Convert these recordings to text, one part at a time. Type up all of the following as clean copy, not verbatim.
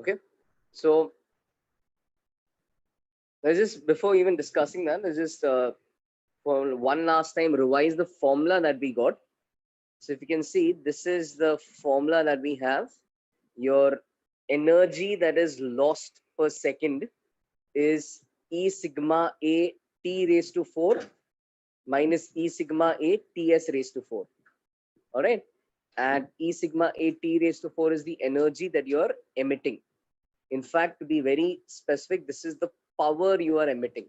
Okay, so let's just, before even discussing that, let's just for one last time revise the formula that we got. So if you can see, this is the formula that we have. Your energy that is lost per second is E sigma A T raised to 4 minus E sigma A Ts raised to 4. All right. And E sigma A T raised to 4 is the energy that you're emitting. In fact, to be very specific, this is the power you are emitting.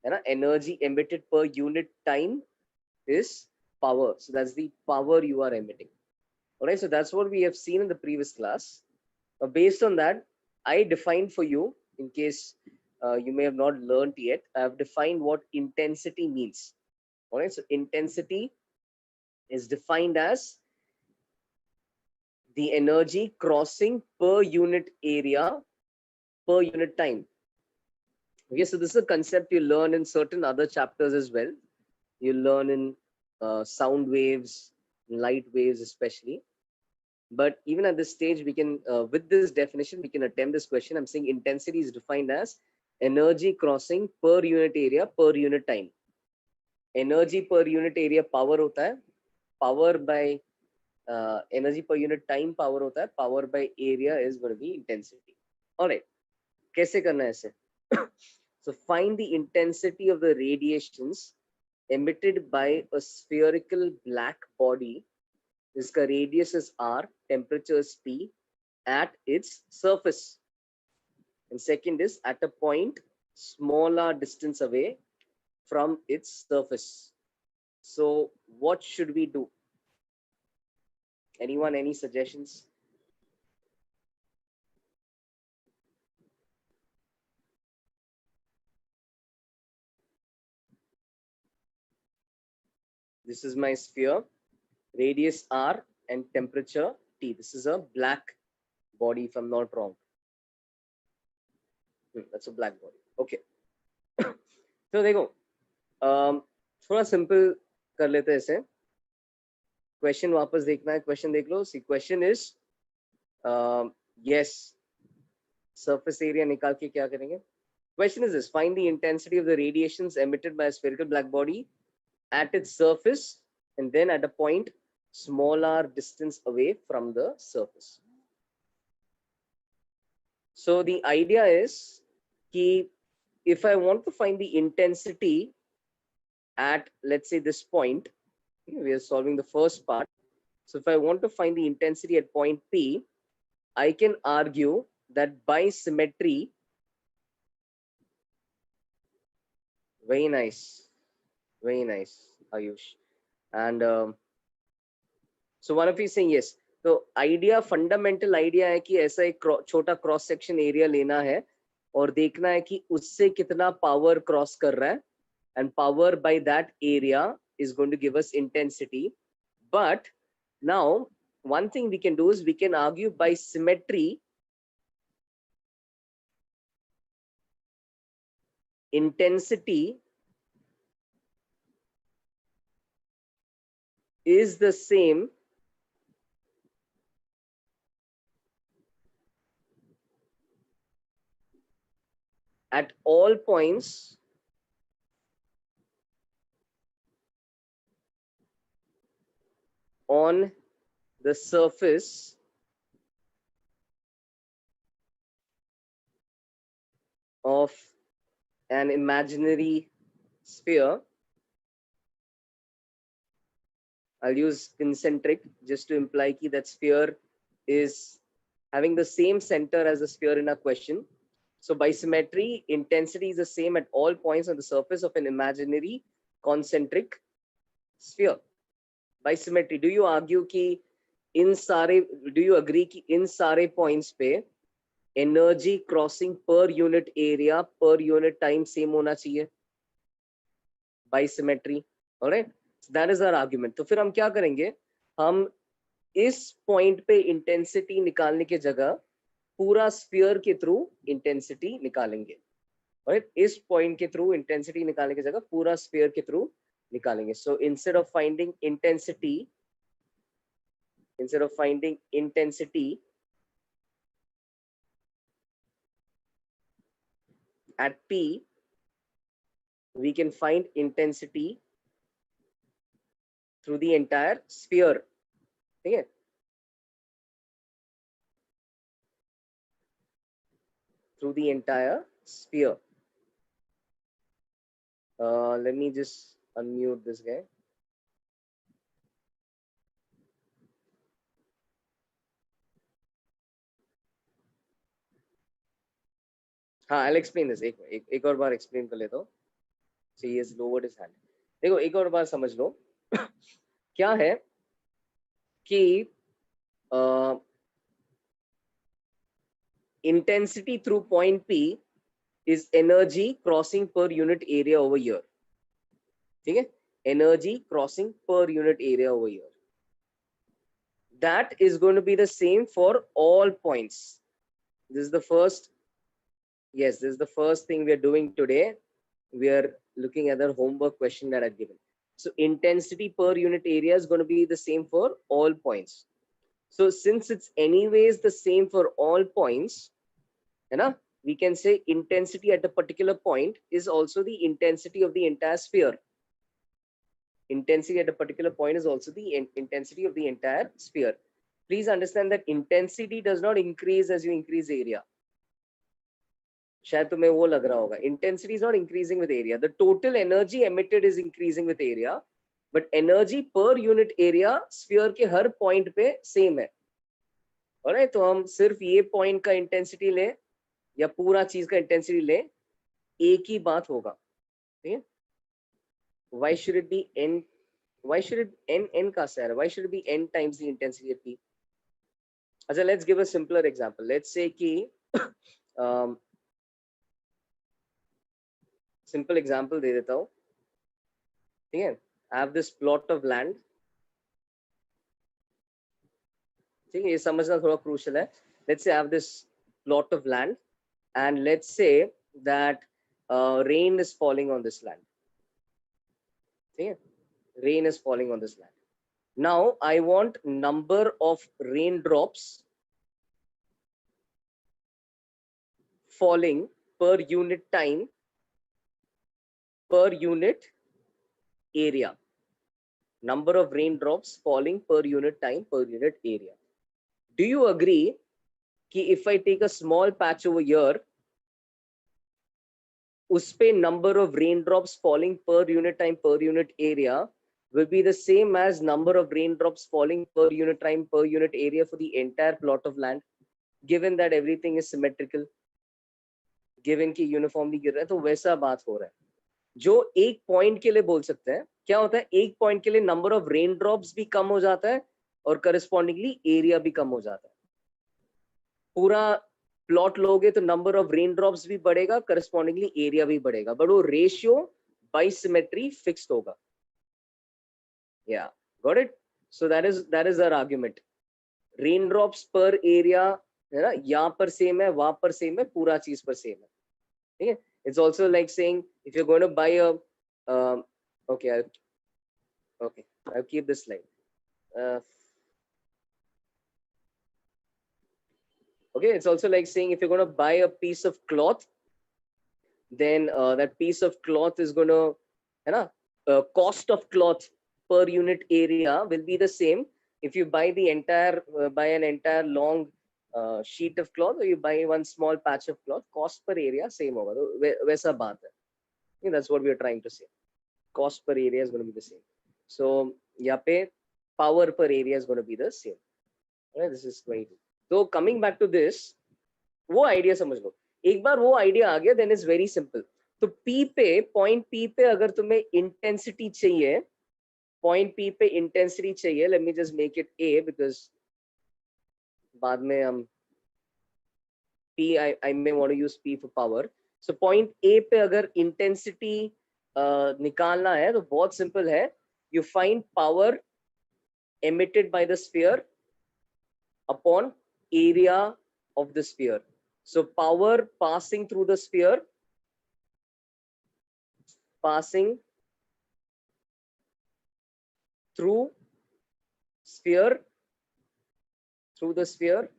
And energy emitted per unit time is power. So that's the power you are emitting. All right. So that's what we have seen in the previous class. Based on that, I defined for you, in case you may have not learned yet, I have defined what intensity means. All right. So intensity is defined as the energy crossing per unit area per unit time. Okay, so this is a concept you learn in certain other chapters as well. You learn in sound waves, light waves especially. But even at this stage, we can, with this definition, we can attempt this question. I'm saying intensity is defined as energy crossing per unit area per unit time. Energy per unit area power hota hai. Power by energy per unit time power hota hai. Power by area is going to be intensity. All right. Kaise karna hai aise? So find the intensity of the radiations emitted by a spherical black body. This radius is R, temperature is T at its surface. And second is at a point smaller distance away from its surface. So what should we do? Anyone, any suggestions? This is my sphere, radius R and temperature T. This is a black body if I'm not wrong. That's a black body. Okay. So देखो, थोड़ा simple कर लेते हैं इसे. Question वापस देखना है, question देख लो. See question is yes, surface area निकाल के क्या करेंगे? Question is this: find the intensity of the radiations emitted by a spherical black body at its surface and then at a point smaller distance away from the surface. So the idea is that if I want to find the intensity at, let's say, this point, we are solving the first part. So if I want to find the intensity at point P, I can argue that by symmetry, very nice, Ayush. And so one of you is saying yes. तो idea, fundamental idea है कि ऐसा एक छोटा cross section area लेना है और देखना है कि उससे कितना पावर क्रॉस कर रहा है, and power by that area is going to give us intensity. But now one thing we can do is we can argue by symmetry intensity is the same at all points on the surface of an imaginary sphere. I'll use concentric just to imply that sphere is having the same center as the sphere in our question. So by symmetry, intensity is the same at all points on the surface of an imaginary concentric sphere. By symmetry, do you argue कि इन सारे, do you agree कि इन सारे points पे energy crossing per unit area per unit time same होना चाहिए? By symmetry, all right? So that is our argument. तो फिर हम क्या करेंगे? हम इस पॉइंट पे इंटेंसिटी निकालने के जगह पूरा स्फीयर के थ्रू इंटेंसिटी निकालेंगे. राइट, इस पॉइंट के थ्रू इंटेंसिटी निकालने की जगह पूरा स्फीयर के थ्रू निकालेंगे. So instead of finding intensity at P, we can find intensity through the entire sphere. Okay? Through the entire sphere. Let me just unmute this guy. हाँ, I'll explain this. एक और बार explain कर लेता हूँ. So he has lowered his hand. देखो एक और बार समझ लो. क्या है कि intensity through point P is energy crossing per unit area over here. ठीक है? Energy crossing per unit area over here. That is going to be the same for all points. This is the first. Yes, this is the first thing we are doing today. We are looking at the homework question that I've given. So intensity per unit area is going to be the same for all points. So since it's anyways the same for all points, you know, we can say intensity at a particular point is also the intensity of the entire sphere. Intensity at a particular point is also the intensity of the entire sphere. Please understand that intensity does not increase as you increase area. शायद तुम्हें वो लग रहा होगा. Intensity is not increasing with area. The total energy emitted is increasing with area, but energy per unit area sphere के हर point पे same है. Alright, तो हम सिर्फ ये point का intensity ले या पूरा चीज का intensity ले, एक ही बात होगा. ठीक है? Why should it be n? Why should it n का sir? Why should it be n times the intensity at P? अच्छा, let's give a simpler example. Let's say कि simple example दे देता हूँ. ठीक है? I have this plot of land. ठीक है, ये समझना थोड़ा crucial है. Let's say I have this plot of land, and let's say that rain is falling on this land. ठीक है? Rain is falling on this land. Now I want number of raindrops falling per unit time per unit area. Number of raindrops falling per unit time per unit area. Do you agree कि if I take a small patch over here, उस पे number of raindrops falling per unit time per unit area will be the same as number of raindrops falling per unit time per unit area for the entire plot of land, given that everything is symmetrical, given कि uniformly गिर रहा है, तो वैसा बात हो रहा है. जो एक पॉइंट के लिए बोल सकते हैं, क्या होता है, एक पॉइंट के लिए नंबर ऑफ रेन ड्रॉप्स भी कम हो जाता है और करस्पॉन्डिंगली एरिया भी कम हो जाता है. पूरा प्लॉट लोगे तो नंबर ऑफ रेन ड्रॉप्स भी बढ़ेगा, करस्पॉन्डिंगली एरिया भी बढ़ेगा, बट वो रेशियो बाय सिमेट्री फिक्स्ड होगा. Yeah got it? So that is our argument. Rain drops पर एरिया है ना, यहाँ पर सेम है, वहां पर सेम है, पूरा चीज पर सेम है. ठीक है? It's also like saying if you're going to buy a okay, I'll keep this slide. Okay, it's also like saying if you're going to buy a piece of cloth, then that piece of cloth is going to, you know, cost of cloth per unit area will be the same if you buy the entire buy an entire long sheet of cloth or you buy one small patch of cloth. Cost per area same होगा. तो वैसा बात है. That's what we are trying to say. Cost per area is going to be the same. So यहाँ पे power per area is going to be the same. Right? This is 22. So coming back to this, वो idea समझ लो. एक बार वो idea आ गया, then it's very simple. तो P पे, point P पे अगर तुम्हें intensity चाहिए, point P पे intensity चाहिए, let me just make it A because बाद में हम P, I may want to use P for power. So point A पे अगर intensity निकालना है तो बहुत simple है. You find power emitted by the sphere upon area of the sphere. So power passing through the sphere, passing through the sphere,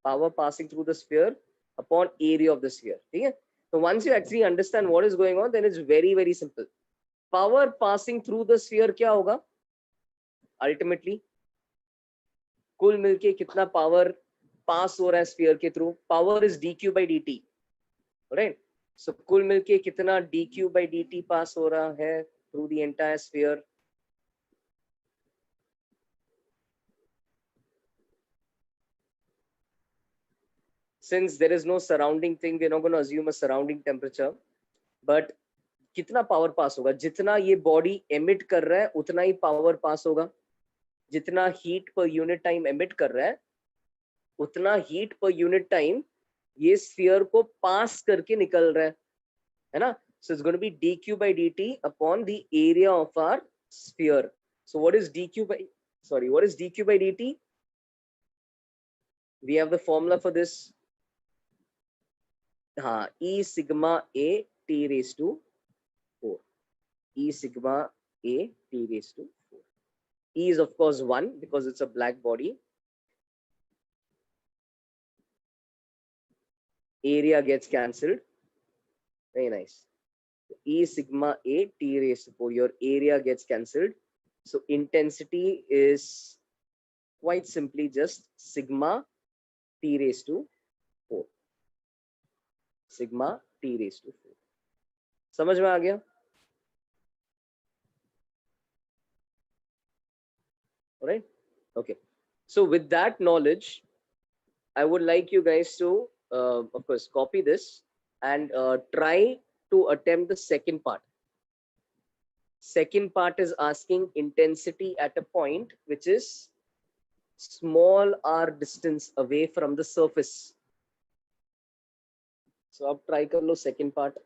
power passing through the sphere upon area of the sphere. ठीक है? So once you actually understand what is going on, then it's very, very simple. Power passing through the sphere क्या होगा? Ultimately, कुल मिलके कितना power pass हो रहा है sphere के through? Power is dq by dt, right? So कुल मिलके कितना dq by dt pass हो रहा है through the entire sphere? Since there is no surrounding thing, we're not going to assume a surrounding temperature, but कितना power पास होगा? जितना ये बॉडी एमिट कर रहा है उतना ही पावर पास होगा. जितना heat per unit time emit कर रहा है उतना हीट पर यूनिट टाइम ये स्फीयर को पास करके निकल रहा है ना? So it's going to be dq by dt upon the area of our sphere. So what is dq by dt? We have the formula for this. E sigma a t raised to 4. E sigma a t raised to 4. E is of course 1 because it's a black body. Area gets cancelled. Very nice. E sigma a t raised to 4. Your area gets cancelled. So intensity is quite simply just sigma t raised to 4. Sigma t raised to 4. समझ में आ गया? All right. Okay. So with that knowledge, I would like you guys to, of course, copy this and try to attempt the second part. Second part is asking intensity at a point which is small r distance away from the surface. So अब try कर लो second part.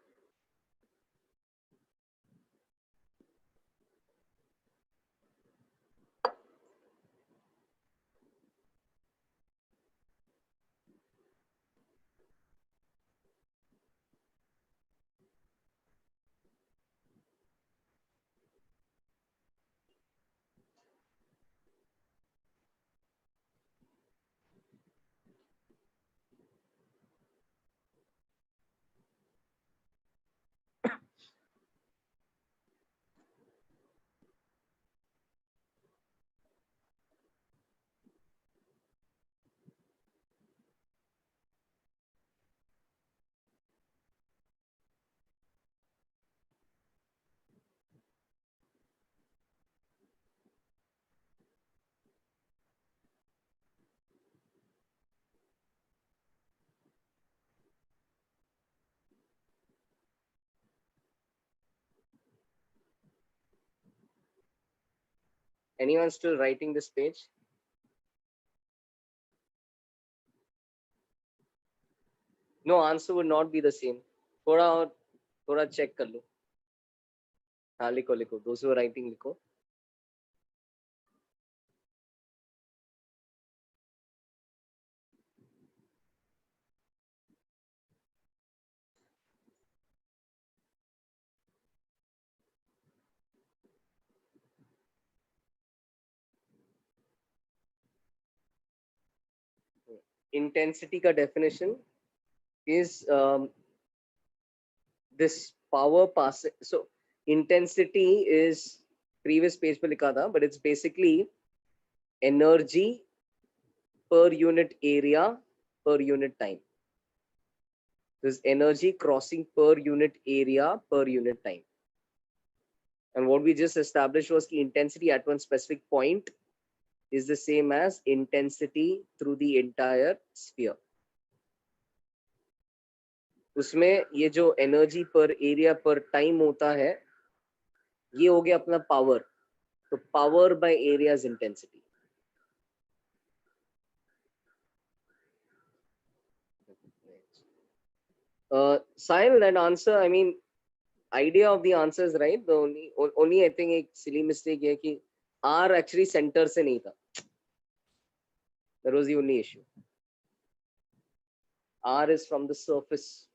Anyone still writing this page? No, answer would not be the same. थोड़ा check कर लो. हाँ लिखो लिखो. Those who are writing लिखो. Intensity का definition is this power passing. So intensity is previous page पे लिखा था, but it's basically energy per unit area per unit time. This energy crossing per unit area per unit time. And what we just established was the intensity at one specific point is the same as intensity through the entire sphere. उसमें ये जो energy पर area पर time होता है ये हो गया अपना पावर. तो power by area is intensity. Sahil, that answer, I mean, idea of the answer is right. The only I think एक silly mistake है कि R actually center से नहीं था. That was the only issue. R is from the surface.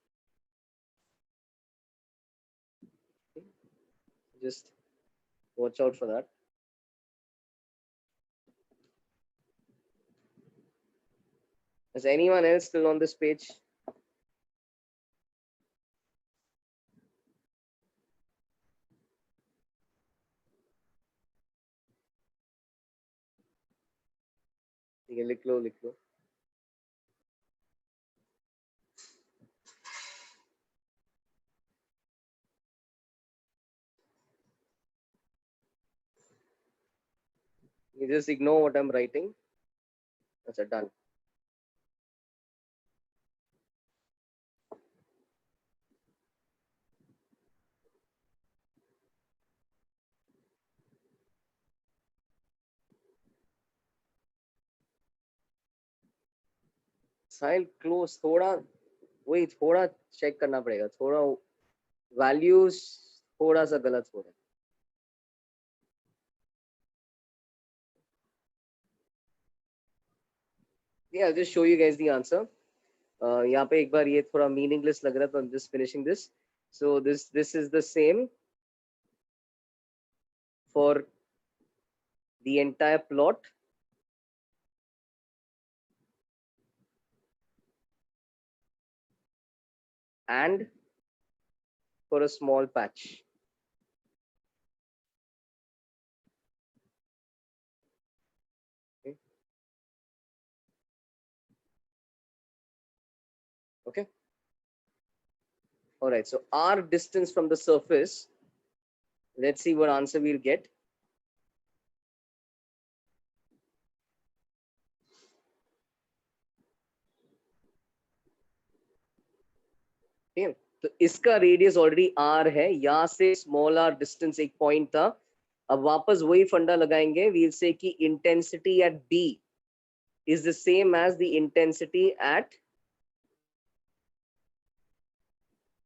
Just watch out for that. Is anyone else still on this page? ठीक है, लिख लो लिख लो। You just ignore what I'm writing. अच्छा, done. साइल close, थोड़ा वही थोड़ा चेक करना पड़ेगा, थोड़ा वैल्यूज थोड़ा सा गलत हो रहा है। Yeah, I'll just show you guys the answer. यहाँ पे एक बार ये थोड़ा मीनिंगलेस लग रहा है, तो I'm just finishing this. So this is the same for the entire plot. And for a small patch. Okay. All right. So our distance from the surface, let's see what answer we'll get. Okay. तो इसका radius already r है, यहाँ से small r distance एक point था। अब वापस वही फंडा लगाएंगे, वील से कि intensity at b is the same as the intensity at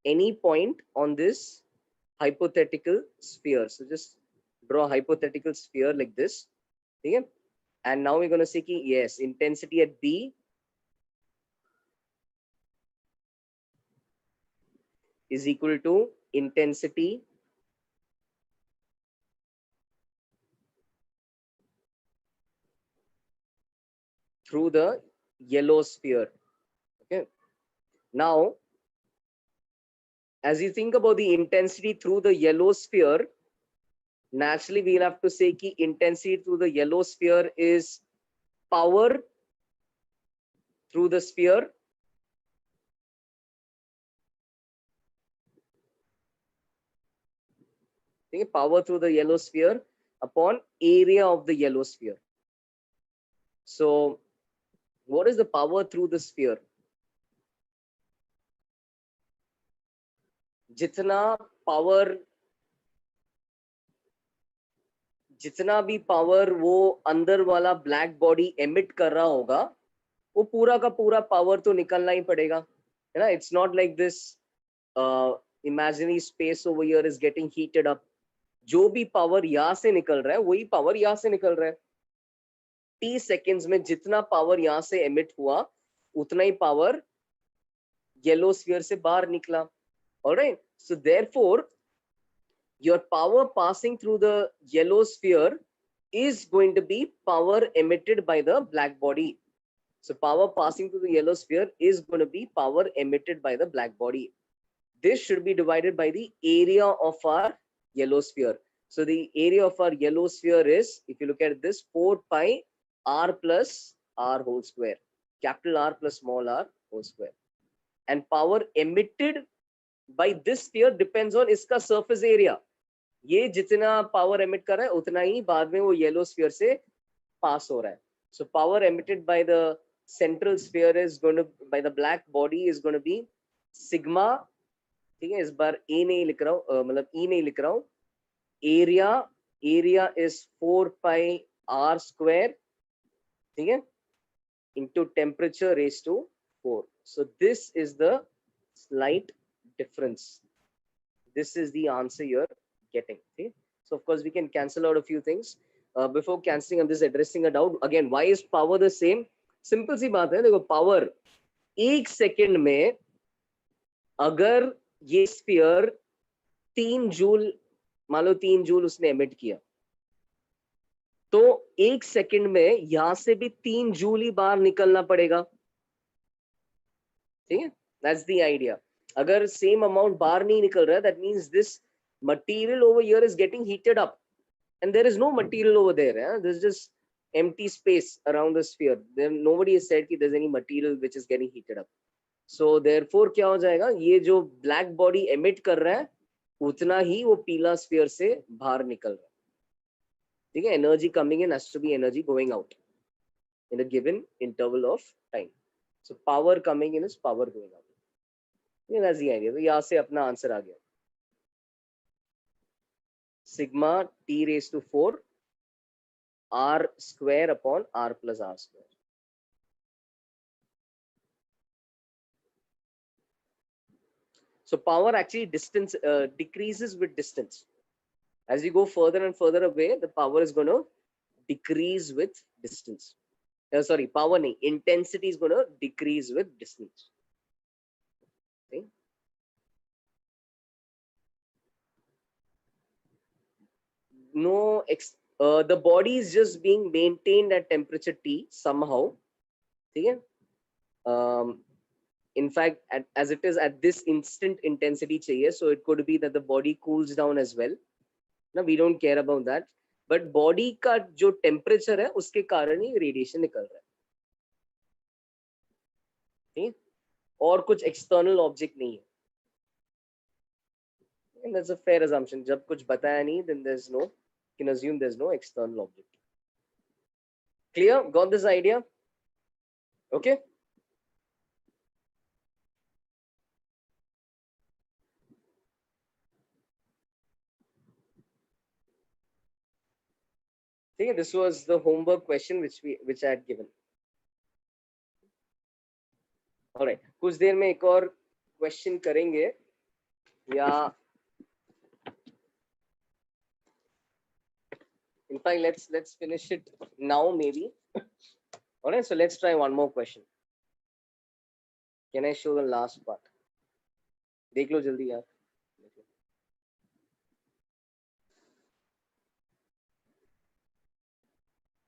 any point on this hypothetical sphere. So just draw a hypothetical sphere like this. Okay? And now we're going to say कि yes, intensity at b is equal to intensity through the yellow sphere. Okay. Now, as you think about the intensity through the yellow sphere, naturally we'll have to say कि intensity through the yellow sphere is power through the sphere power through the yellow sphere upon area of the yellow sphere. So what is the power through the sphere? जितना power, जितना भी power वो अंदर वाला black body emit कर रहा होगा, वो पूरा का पूरा पावर तो निकलना ही पड़ेगा, है ना? It's not like this imaginary space over here is getting heated up. जो भी पावर यहाँ से निकल रहा है वही पावर यहाँ से निकल रहा है। t सेकेंड्स में जितना पावर यहाँ से एमिट हुआ उतना ही पावर येलो स्फीयर से बाहर निकला। Alright, so therefore your power passing through the yellow sphere is going to be power emitted by the black body. So power passing through the yellow sphere is going to be power emitted by the black body. This should be divided by the area of our yellow sphere. So the area of our yellow sphere is, if you look at this, 4 pi r plus r whole square, capital R plus small r whole square. And power emitted by this sphere depends on इसका surface area. ये जितना power emit कर रहा है उतना ही बाद में वो येलो स्फीयर से पास हो रहा है। So power emitted by the central sphere is going to, by the black body is going to be sigma. ठीक है, इस बार ए नहीं लिख रहा हूँ, मतलब ई नहीं लिख रहा हूँ। Area is 4 pi are square, ठीक है, into temperature raised to 4. So this is the slight difference. This is the answer you're getting. Okay? So of course we can cancel out a few things. Before cancelling, I'm just addressing a doubt. Again, why is power the same? Simple सी बात है, देखो power एक second में अगर ये sphere 3 joule, मान लो 3 joule उसने emit किया, तो एक सेकेंड में यहां से भी 3 जूल ही बाहर निकलना पड़ेगा। ठीक है, दैट्स द आइडिया। अगर सेम अमाउंट बाहर नहीं निकल रहा है, that means this material over here is getting heated up and there is no material over there. There's just empty space around the sphere. Then nobody has said that there's any material which is getting heated up. So therefore क्या हो जाएगा, ये जो black body emit कर रहा है उतना ही वो पीला sphere से बाहर निकल रहा है. ठीक है, energy coming in has to be energy going out in a given interval of time. So power coming in is power going out. Yeah, that's the idea. तो यहाँ से अपना आंसर आ गया. Sigma T raised to 4 R square upon R plus R square. So power actually distance decreases with distance. As you go further and further away, the power is going to decrease with distance. Sorry, power nahi, intensity is going to decrease with distance. Okay. No, the body is just being maintained at temperature T somehow. Okay. In fact, as it is at this instant intensity chahiye, so it could be that the body cools down as well. Now we don't care about that, but body का जो temperature है उसके कारण ही radiation निकल रहा है. ठीक, और कुछ external object नहीं है. And that's a fair assumption. जब कुछ बताया नहीं, then there's no, you can assume there's no external object. Clear? Got this idea? Okay. Okay, this was the homework question which I had given. All right. कुछ देर में एक और question करेंगे या in fact let's finish it now maybe. All right, so let's try one more question. Can I show the last part? देख लो जल्दी यार.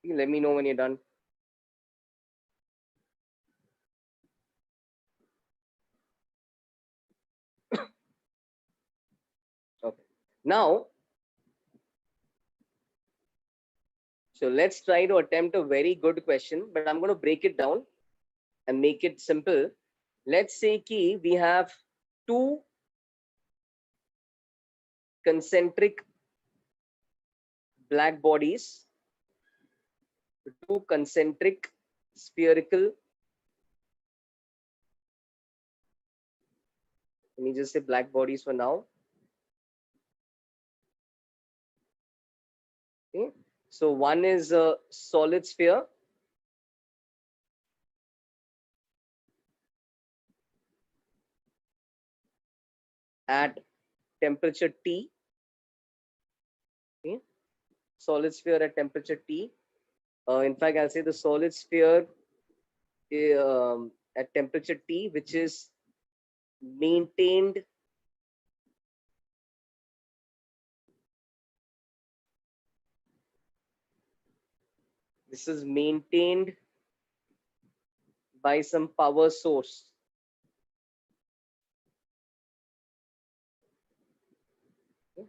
Let me know when you're done. Okay. Now, so let's try to attempt a very good question, but I'm going to break it down and make it simple. Let's say कि we have two concentric black bodies, two concentric spherical, let me just say black bodies for now. Okay. So one is a solid sphere at temperature T. Okay. Solid sphere at temperature T. In fact, I'll say the solid sphere at temperature T, which is maintained by some power source. Okay.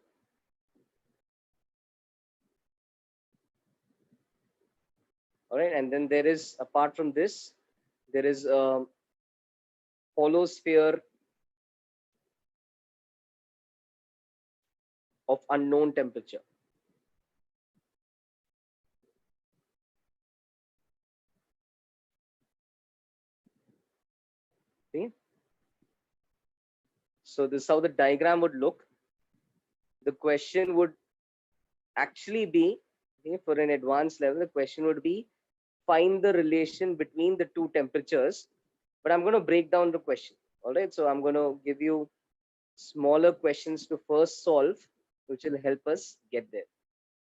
All right, and then there is, apart from this, there is a hollow sphere of unknown temperature. Okay. So this is how the diagram would look. The question would actually be, okay, for an advanced level, the question would be, find the relation between the two temperatures. But I'm going to break down the question. All right, so I'm going to give you smaller questions to first solve, which will help us get there.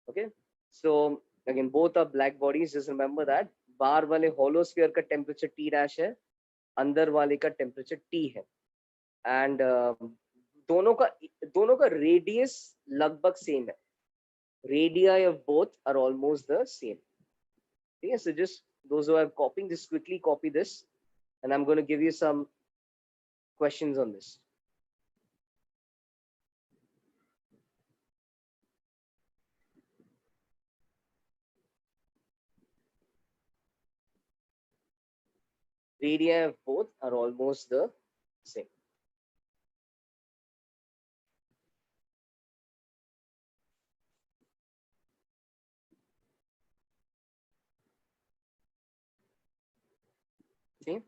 Okay, so again, both are black bodies. Just remember that बाहर वाले hollow sphere का temperature T dash है, अंदर वाले का temperature T है, and दोनों का radius लगभग same है. Radii of both are almost the same. Okay, so just those who are copying, just quickly copy this, and I'm going to give you some questions on this. Radii of both are almost the same. See?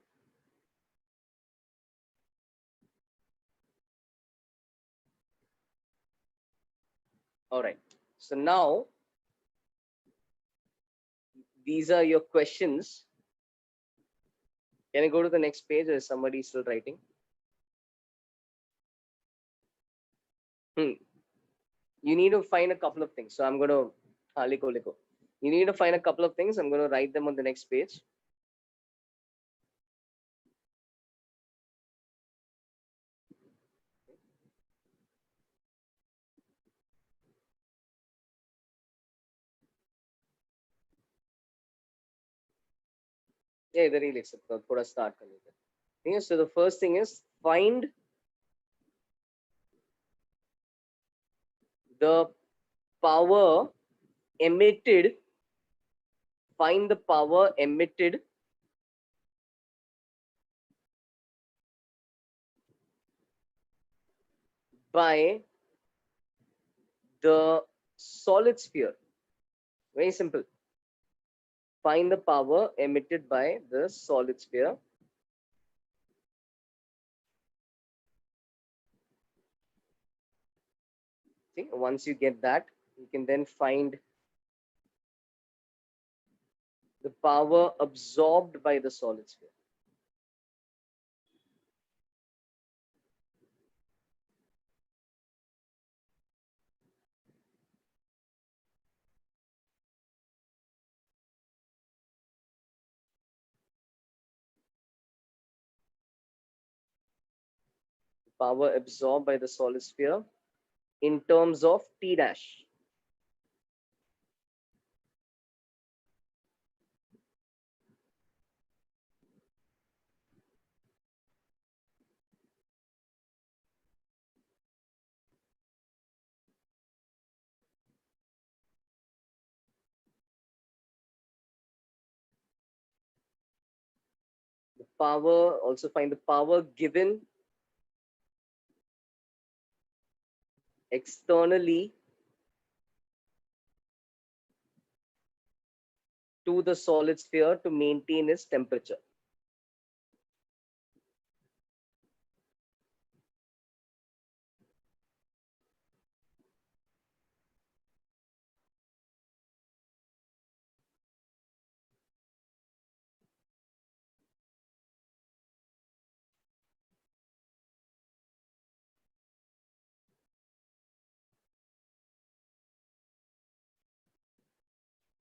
All right. So now these are your questions. Can I go to the next page, or is somebody still writing? You need to find a couple of things. So I'm going to, liko. You need to find a couple of things. I'm going to write them on the next page. Yeah, इधर ही लिख सकता हूँ, थोड़ा start कर लेते हैं. ठीक है, so the first thing is find the power emitted. Find the power emitted by the solid sphere. Very simple. Find the power emitted by the solid sphere. See, once you get that, you can then find the power absorbed by the solid sphere. Power absorbed by the solid sphere in terms of T dash. The power, also find the power given externally to the solid sphere to maintain its temperature.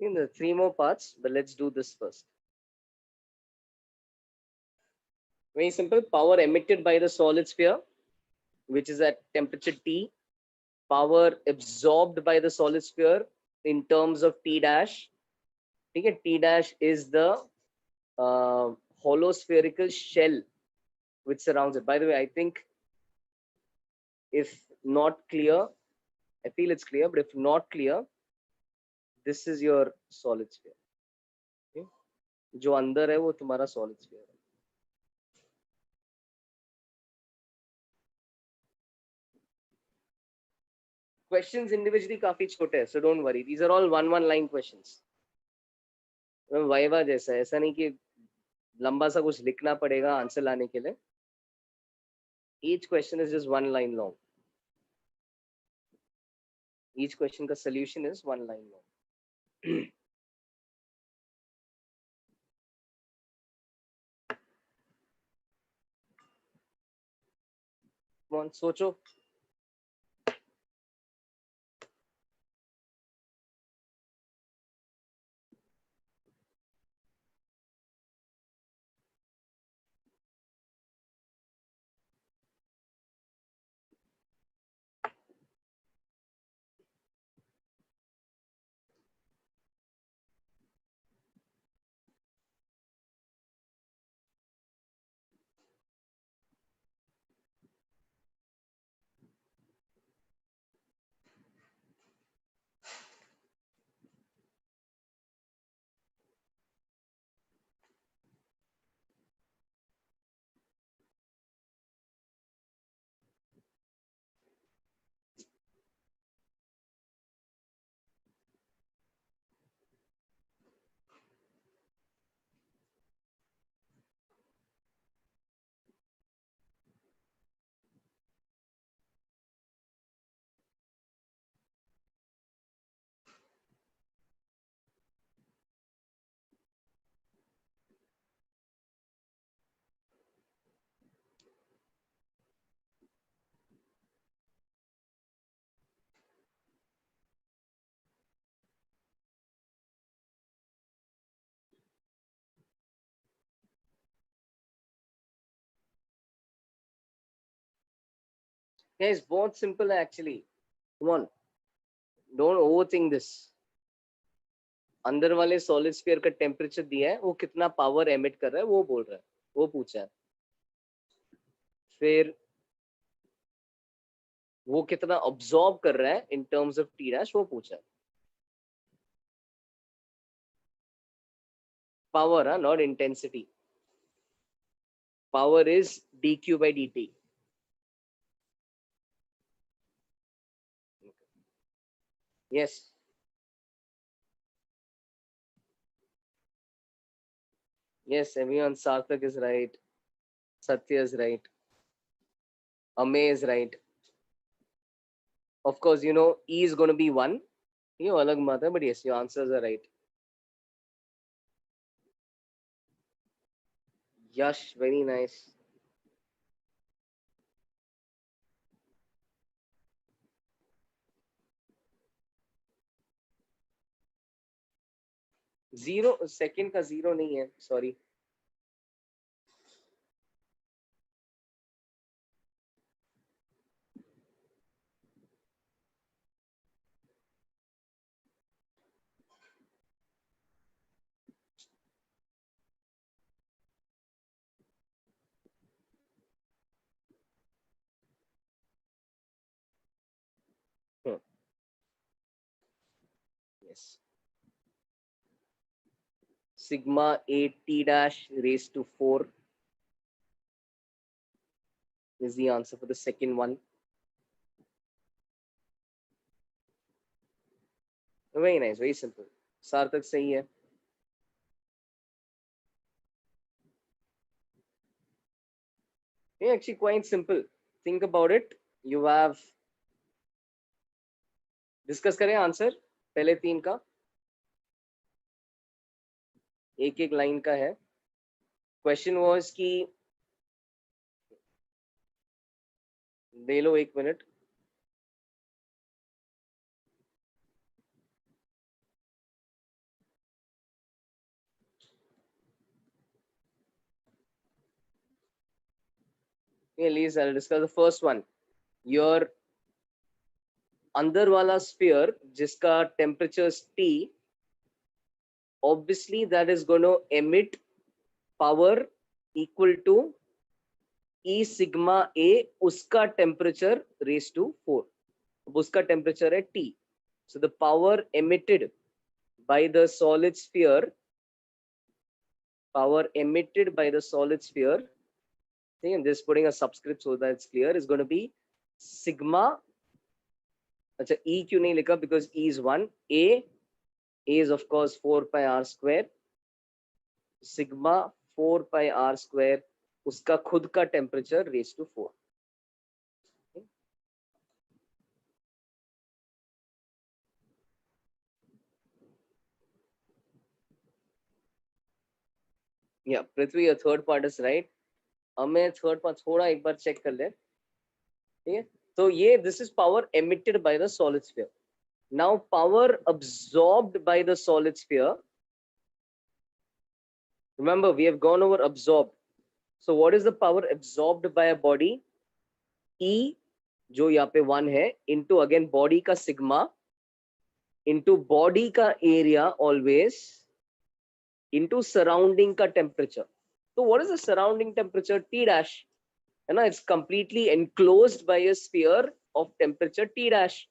In the three more parts, but let's do this first. Very simple. Power emitted by the solid sphere, which is at temperature T. Power absorbed by the solid sphere in terms of T dash. Okay, T dash is the hollow spherical shell which surrounds it. By the way, I think if not clear, I feel it's clear, but if not clear, this is your solid sphere. Okay? जो अंदर है वो तुम्हारा solid sphere है. Questions individually काफी छोटे हैं, so don't worry. These are all one line questions. Viva जैसा है, ऐसा नहीं कि लंबा सा कुछ लिखना पड़ेगा आंसर लाने के लिए. Each question is just one line long. Each question का solution is one line long. Come on, सोचो. Guys, बहुत simple है actually. Come on, don't overthink this. अंदर वाले सॉलिड स्फीयर का टेम्परेचर दिया है, वो कितना पावर एमिट कर रहा है वो बोल रहा है, वो पूछा है. फिर वो कितना ऑब्जॉर्ब कर रहा है in terms of T dash, वो पूछा है. पावर, हाँ, not intensity. Power is dq by dt. Yes. Yes, everyone. Sarthak is right. Satya is right. Amey is right. Of course, you know E is going to be 1. You alag mat hai, but yes, your answers are right. Yash, very nice. Zero, second का zero नहीं है, sorry. Yes. Sigma 8t dash raised to 4 is the answer for the second one. Very nice, very simple. Sarthak सही है. Yeah, actually quite simple. Think about it. You have discuss करें answer पहले 3 का, एक एक line का है. Question was कि दे लो 1 minute. Please, I'll discuss the first one. Your अंदर वाला स्फीयर जिसका temperature T, obviously that is going to emit power equal to E sigma A, उसका टेम्परेचर raised to 4. अब उसका टेम्परेचर है T. So the power emitted by the solid sphere, I'm just putting a subscript so that it's clear, is going to be sigma. अच्छा, E क्यों नहीं लिखा? Because E is 1. A is of course 4 pi r square. Sigma 4 pi r square, उसका खुद का temperature raised to 4. Yeah, Prithvi, your third part is right. अब मैं third part थोड़ा एक बार चेक कर ले. ठीक है, तो ये this is power emitted by the solid sphere. Now power absorbed by the solid sphere. Remember, we have gone over absorbed. So what is the power absorbed by a body? E, जो यहाँ पे 1 है, into again body का sigma, into body का area always, into surrounding का temperature. So what is the surrounding temperature? T dash. है ना? It's completely enclosed by a sphere of temperature T dash.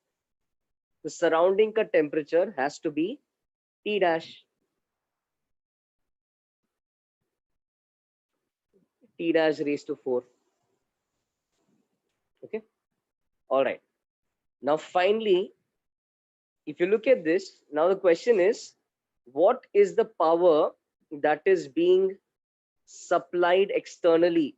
The surrounding का temperature has to be T dash. T dash raised to 4. Okay. All right. Now finally, if you look at this, now the question is, what is the power that is being supplied externally?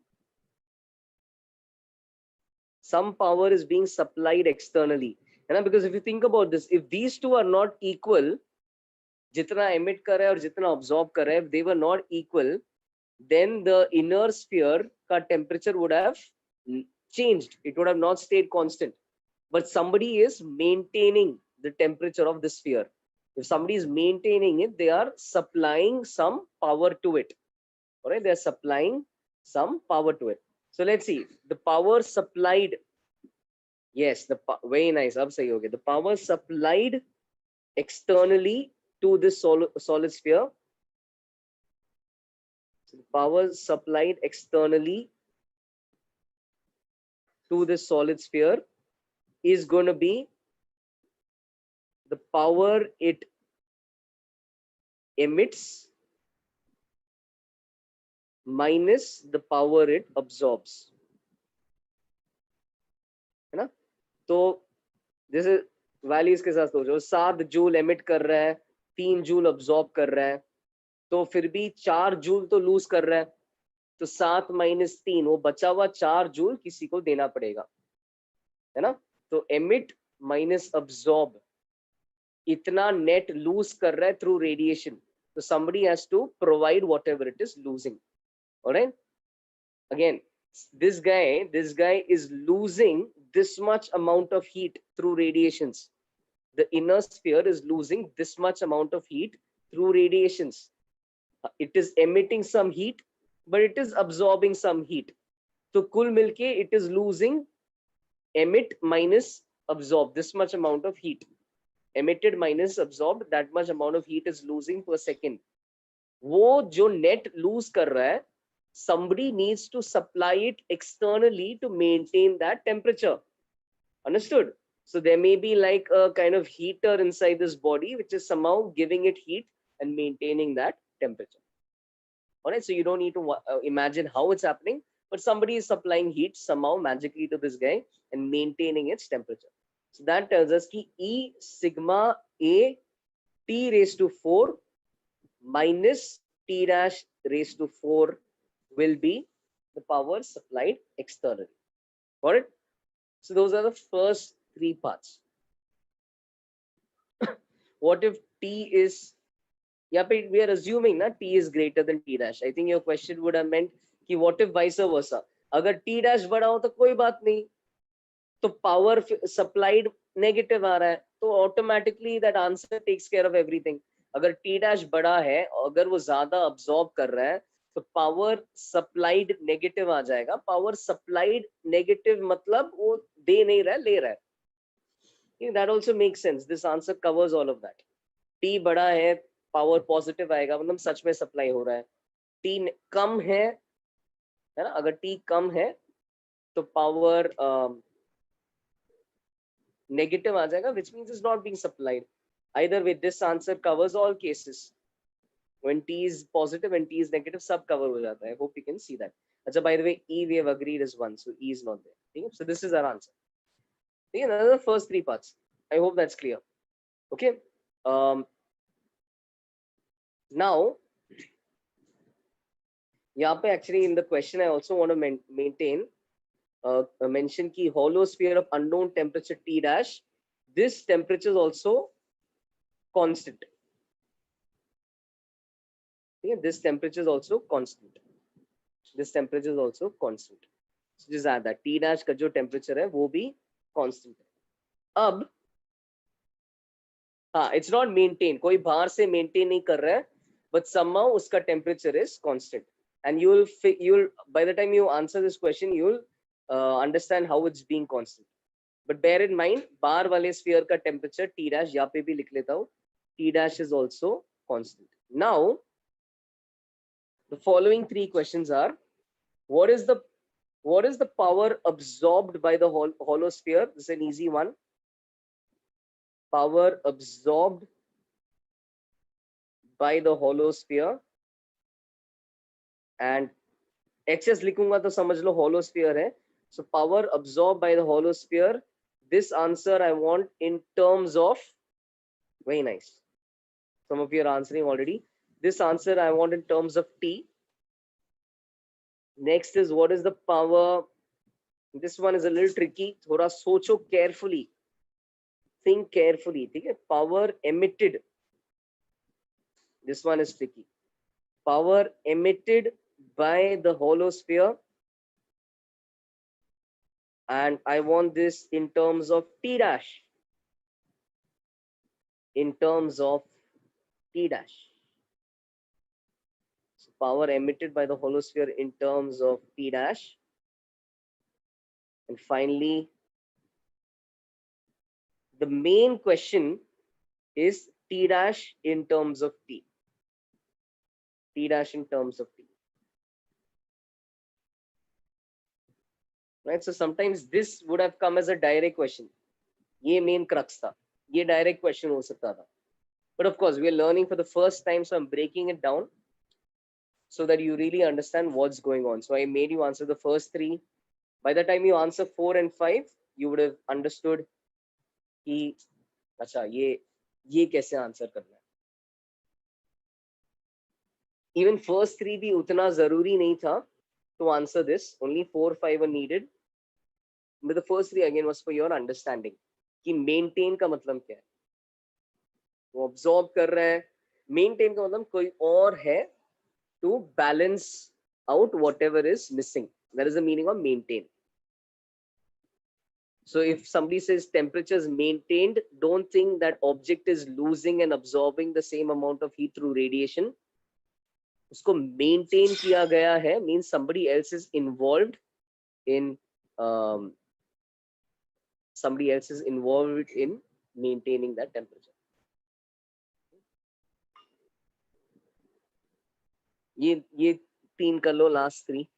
Some power is being supplied externally. Because if you think about this, if these two are not equal, जितना emit कर रहा है और जितना absorb कर रहा है, if they were not equal, then the inner sphere का temperature would have changed. It would have not stayed constant. But somebody is maintaining the temperature of the sphere. If somebody is maintaining it, they are supplying some power to it. All right, they are supplying some power to it. So let's see the power supplied Yes, very nice. अब सही हो गया. The power supplied externally to this solid sphere. So the power supplied externally to this solid sphere is going to be the power it emits minus the power it absorbs. है ना? तो जैसे values के साथ सोचो, 7 joule emit कर रहा है, 3 जूल अब्सॉर्ब कर रहा है, तो फिर भी 4 जूल तो लूज कर रहा है. तो 7 माइनस 3, वो बचा हुआ 4 जूल किसी को देना पड़ेगा, है ना? तो एमिट माइनस अब्सॉर्ब, इतना नेट लूज कर रहा है थ्रू रेडिएशन. तो somebody has to provide whatever it is losing. All right, again, this guy is losing this much amount of heat through radiations. The inner sphere is losing this much amount of heat through radiations. It is emitting some heat, but it is absorbing some heat. So kul milke it is losing, emit minus absorb, this much amount of heat. Emitted minus absorbed, that much amount of heat is losing per second. वो जो net lose कर रहा है, somebody needs to supply it externally to maintain that temperature. Understood? So there may be like a kind of heater inside this body which is somehow giving it heat and maintaining that temperature. All right, so you don't need to imagine how it's happening, but somebody is supplying heat somehow magically to this guy and maintaining its temperature. So that tells us ki E sigma A T raised to 4 minus T dash raised to 4 will be the power supplied externally. Got it? So those are the first 3 parts. What if T is, yeah, but we are assuming that T is greater than T dash. I think your question would have meant कि what if vice versa? अगर T dash बड़ा हो तो कोई बात नहीं, तो power supplied negative आ रहा है, तो automatically that answer takes care of everything. अगर T dash बड़ा है, अगर वो ज्यादा absorb कर रहा है, तो power supplied negative आ जाएगा. Power supplied negative मतलब वो दे नहीं रहा है, ले रहा है. That also makes sense. This answer covers all of that. T बड़ा है, power positive आएगा, मतलब सच में supply हो रहा है. T कम है ना? अगर T कम है तो power negative आ जाएगा, which means it's not being supplied. Either way, this answer covers all cases. When T is positive and T is negative, सब cover हो जाता है. I hope you can see that. अच्छा, by the way, E we have agreed is 1, so E is not there. So this is our answer. Another first 3 parts. I hope that's clear. Okay. Now, यहाँ पे actually in the question I also want to maintain mention ki hollow sphere of unknown temperature T dash. This temperature is also constant. This temperature is also constant. This temperature is also constant. So just add that T dash का जो temperature है वो भी constant है. अब हाँ, it's not maintained. कोई बाहर से maintain नहीं कर रहा है, but somehow उसका temperature is constant. And you'll by the time you answer this question, you'll understand how it's being constant. But bear in mind, बाहर वाले sphere का temperature T dash, यहाँ पे भी लिख लेता हूँ, T dash is also constant. Now, the following 3 questions are: what is the power absorbed by the hollow sphere? This is an easy one. Power absorbed by the hollow sphere, and excess लिखूंगा तो समझ लो hollow sphere है. So power absorbed by the hollow sphere. This answer I want in terms of, very nice. Some of you are answering already. This answer I want in terms of T. Next is what is the power. This one is a little tricky. थोड़ा सोचो carefully. Think carefully. ठीक है? Power emitted. This one is tricky. Power emitted by the hollow sphere. And I want this in terms of T dash. In terms of T dash. So power emitted by the hollow sphere in terms of T dash. And finally, the main question is T dash in terms of T. T dash in terms of T. Right? So sometimes this would have come as a direct question. ये main crux था. ये direct question हो सकता था. But of course, we are learning for the first time, so I'm breaking it down so that you really understand what's going on. So I made you answer the first three. By the time you answer 4 and 5, you would have understood कि अच्छा ये कैसे answer करना है. Even first three भी उतना जरूरी नहीं था to answer this. Only 4, 5 are needed. But the first three again was for your understanding कि maintain का मतलब क्या है. वो absorb कर रहा है. Maintain का मतलब कोई और है to balance out whatever is missing. That is the meaning of maintain. So if somebody says temperature is maintained, don't think that object is losing and absorbing the same amount of heat through radiation. उसको maintain किया गया है means somebody else is involved in maintaining that temperature. ये तीन कर लो, last three.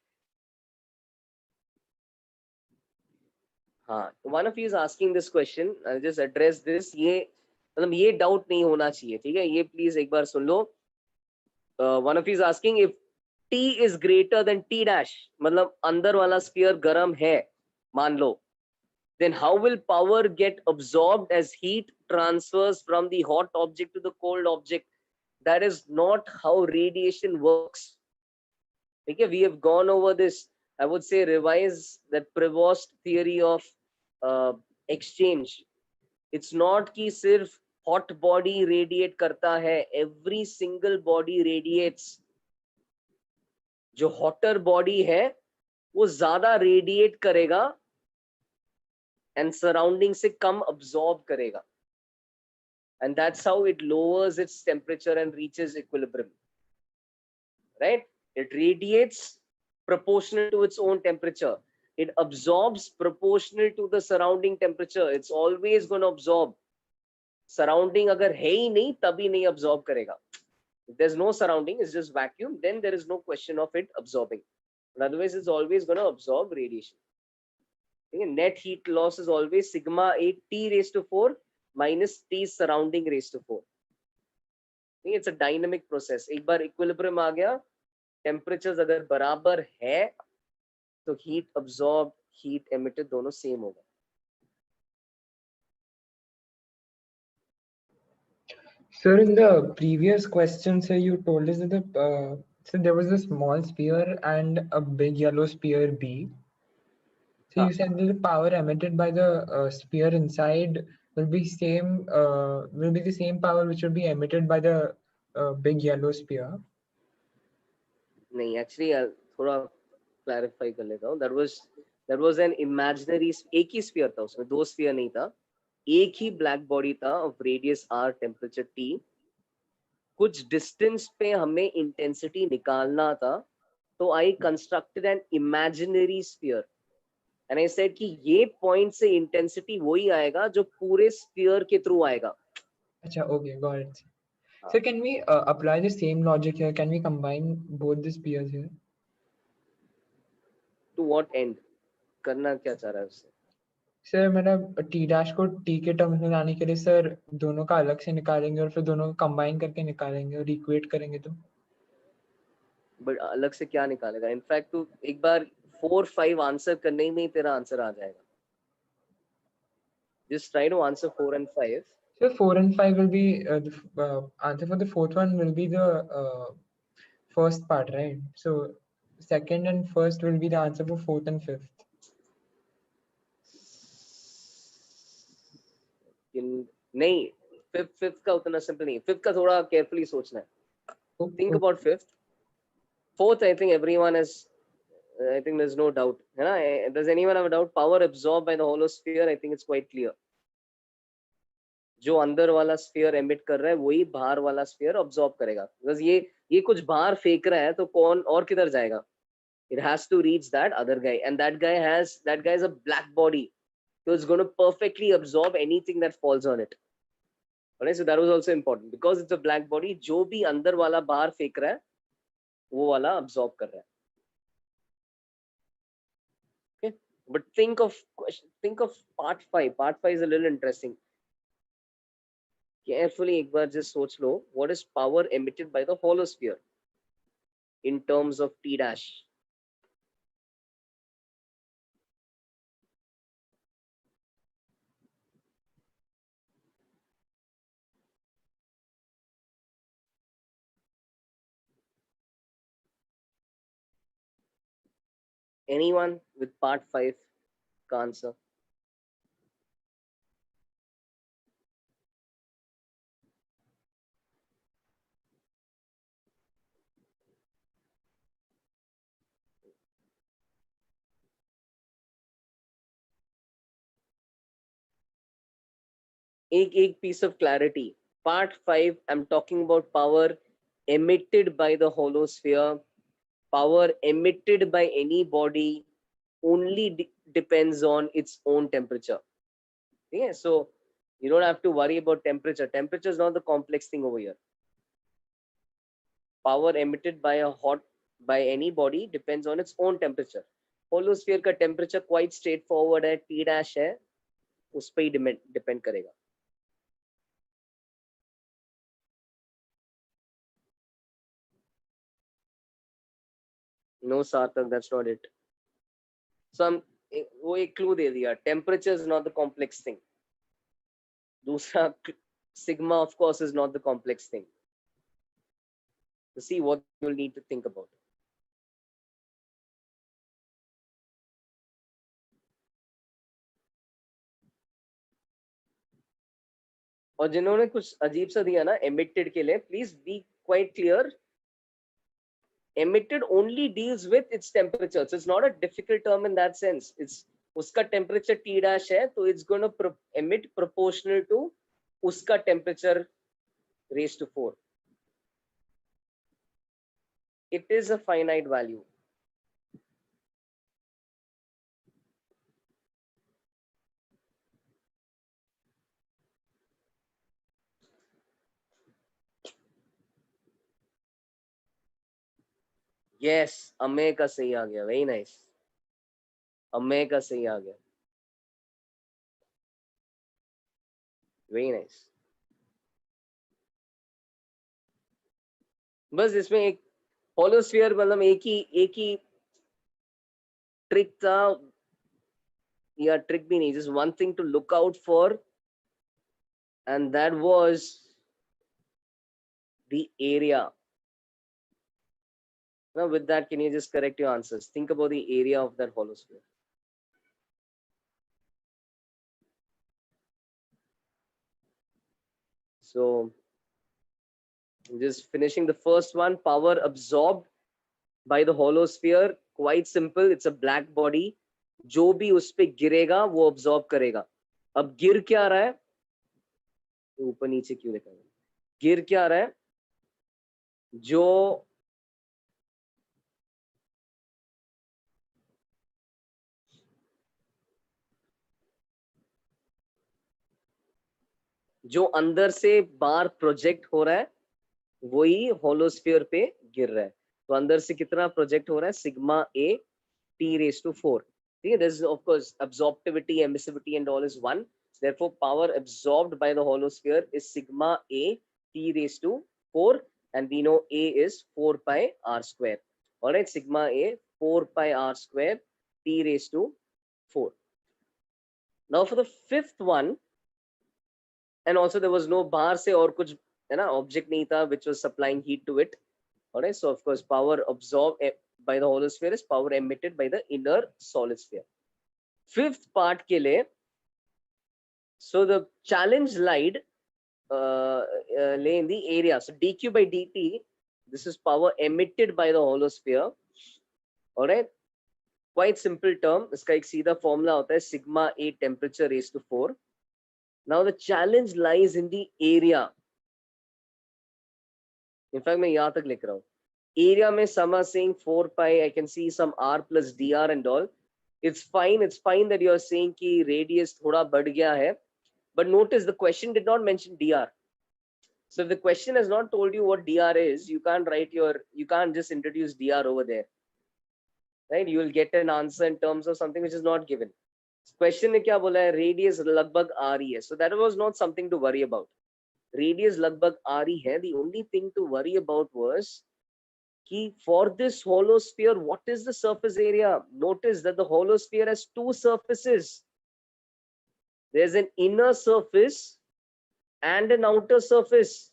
हाँ, one of you is asking this question. I'll just address this. ये मतलब ये doubt नहीं होना चाहिए, ठीक है? ये please एक बार सुन लो. One of you is asking if T is greater than T dash, मतलब अंदर वाला sphere गर्म है, मान लो. Then how will power get absorbed as heat transfers from the hot object to the cold object? That is not how radiation works. Okay, we have gone over this. I would say revise that Prevost theory of exchange. It's not कि सिर्फ hot body radiate करता है. Every single body radiates. जो hotter body है वो ज़्यादा radiate करेगा and surrounding से कम absorb करेगा. And that's how it lowers its temperature and reaches equilibrium. Right? It radiates proportional to its own temperature. It absorbs proportional to the surrounding temperature. It's always going to absorb. Surrounding अगर है ही नहीं तभी नहीं absorb करेगा. If there's no surrounding, it's just vacuum, then there is no question of it absorbing. But otherwise, it's always going to absorb radiation. Net heat loss is always sigma 8 T raised to 4 minus T surrounding raised to 4. It's a dynamic process. एक बार equilibrium आ गया, temperatures अगर बराबर है, तो heat absorbed, heat emitted दोनों same होगा. Sir, in the previous question, sir, you told us that so there was a small sphere and a big yellow sphere B. So you said that the power emitted by the sphere inside will be the same power which will be emitted by the big yellow sphere. नहीं, actually थोड़ा clarify कर लेता हूँ. That was an imaginary, एक ही sphere था उसमें, दो sphere नहीं था. एक ही black body था of radius r, temperature T. कुछ distance पे हमें intensity निकालना था, तो I constructed an imaginary sphere. And I said कि ये point से intensity वही आएगा जो पूरे sphere के through आएगा. अच्छा, okay, got it. So can we apply the same logic here? Can we combine both the spheres here? To what end? करना क्या चाह रहा है उससे? सर मेरा T dash को T के टर्म्स में लाने के लिए सर दोनों का अलग से निकालेंगे और फिर दोनों को कंबाइन करके निकालेंगे और इक्वेट करेंगे तो. बट अलग से क्या निकालेगा? इनफैक्ट तू एक बार 4, 5 आंसर करने में तेरा आंसर आ जाएगा. Just try to answer 4 and 5. So 4 and 5 will be the answer for the fourth one will be the first part, right? So second and first will be the answer for fourth and fifth. नहीं, fifth का उतना simple नहीं. Fifth का थोड़ा carefully सोचना है. Think about fifth. Fourth, I think everyone is. I think there's no doubt. है ना? Does anyone have a doubt? Power absorbed by the hollow sphere. I think it's quite clear. जो अंदर वाला sphere emit कर रहा है वही बाहर वाला sphere absorb करेगा. Because ये कुछ बाहर फेंक रहा है तो कौन और किधर जाएगा? It has to reach that other guy, and that guy is a black body. So it's going to perfectly absorb anything that falls on it. Alright, so that was also important because it's a black body. जो भी अंदर वाला बाहर फेंक रहा है, वो वाला absorb कर रहा है. Okay, but think of part 5. Part 5 is a little interesting. Carefully एक बार just सोच लो, what is power emitted by the holosphere in terms of T dash? Anyone with part 5 का answer? एक piece of clarity. Part 5, I'm talking about power emitted by the holosphere. Power emitted by any body only depends on its own temperature. Yeah, so you don't have to worry about temperature. Temperature is not the complex thing over here. Power emitted by any body depends on its own temperature. Holosphere का temperature quite straightforward है, T dash है, उस पे ही depend करेगा. No, Sarthak, that's not it. So वो एक clue दे दिया. Temperature is not the complex thing. दूसरा, sigma of course is not the complex thing. To see what you'll need to think about. और जिन्होंने कुछ अजीब सा दिया ना emitted के लिए, please be quite clear. Emitted only deals with its temperature, so it's not a difficult term in that sense. It's उसका temperature T dash है, तो it's going to emit proportional to उसका temperature raised to 4. It is a finite value. Yes, अम्मे का सही आ गया. Very nice. अम्मे का सही आ गया. Very nice. बस इसमें एक holosphere मतलब एक ही trick था, या trick भी नहीं, just one thing to look out for, and that was the area. Now with that, can you just correct your answers? Think about the area of that holosphere. So just finishing the first one, power absorbed by the holosphere, quite simple. It's a black body. जो भी उस पे गिरेगा वो absorb करेगा. अब गिर क्या रहा है? ऊपर नीचे क्यों लिखा है? गिर क्या रहा है? जो अंदर से बाहर प्रोजेक्ट हो रहा है वही होलोस्फीयर पे गिर रहा है. तो अंदर से कितना प्रोजेक्ट हो रहा है? Sigma A T raise to 4. ठीक है, this of course absorptivity, emissivity and all is 1. Therefore power absorbed by the holosphere is sigma a t raised to 4, and we know a is 4 pi r square. All right, sigma a 4 pi r square t raised to 4. Now for the fifth one, and also there was no बाहर से और कुछ है ना object नहीं था which was supplying heat to it. Alright, so of course power absorbed by the holosphere is power emitted by the inner solid sphere. Fifth part के लिए, so the challenge lied lay in the area. So dq by dt, this is power emitted by the holosphere. Alright, quite simple term. इसका एक सीधा formula होता है sigma a temperature raised to 4. Now the challenge lies in the area. In fact, मैं यहाँ तक लिख रहा हूँ. Area में Sama saying 4 pi, I can see some r plus dr and all. It's fine that you're saying कि radius थोड़ा बढ़ गया है, but notice the question did not mention dr. So if the question has not told you what dr is, you can't just introduce dr over there, right? You will get an answer in terms of something which is not given. Question ने क्या बोला है? Radius लगभग आ रही है. So that was not something to worry about. Radius लगभग आ रही है. The only thing to worry about was कि for this hollow sphere, what is the surface area? Notice that the hollow sphere has two surfaces. There's an inner surface and an outer surface.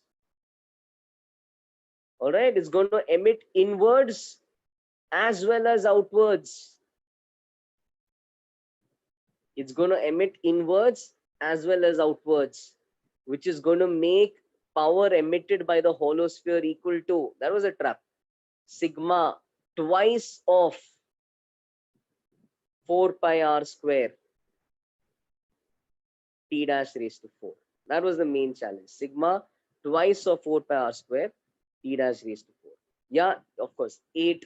All right, it's going to emit inwards as well as outwards. It's going to emit inwards as well as outwards, which is going to make power emitted by the hollow sphere equal to, that was a trap, sigma twice of 4 pi r square t dash raised to 4. That was the main challenge. Sigma twice of 4 pi r square t dash raised to 4. Yeah, of course, 8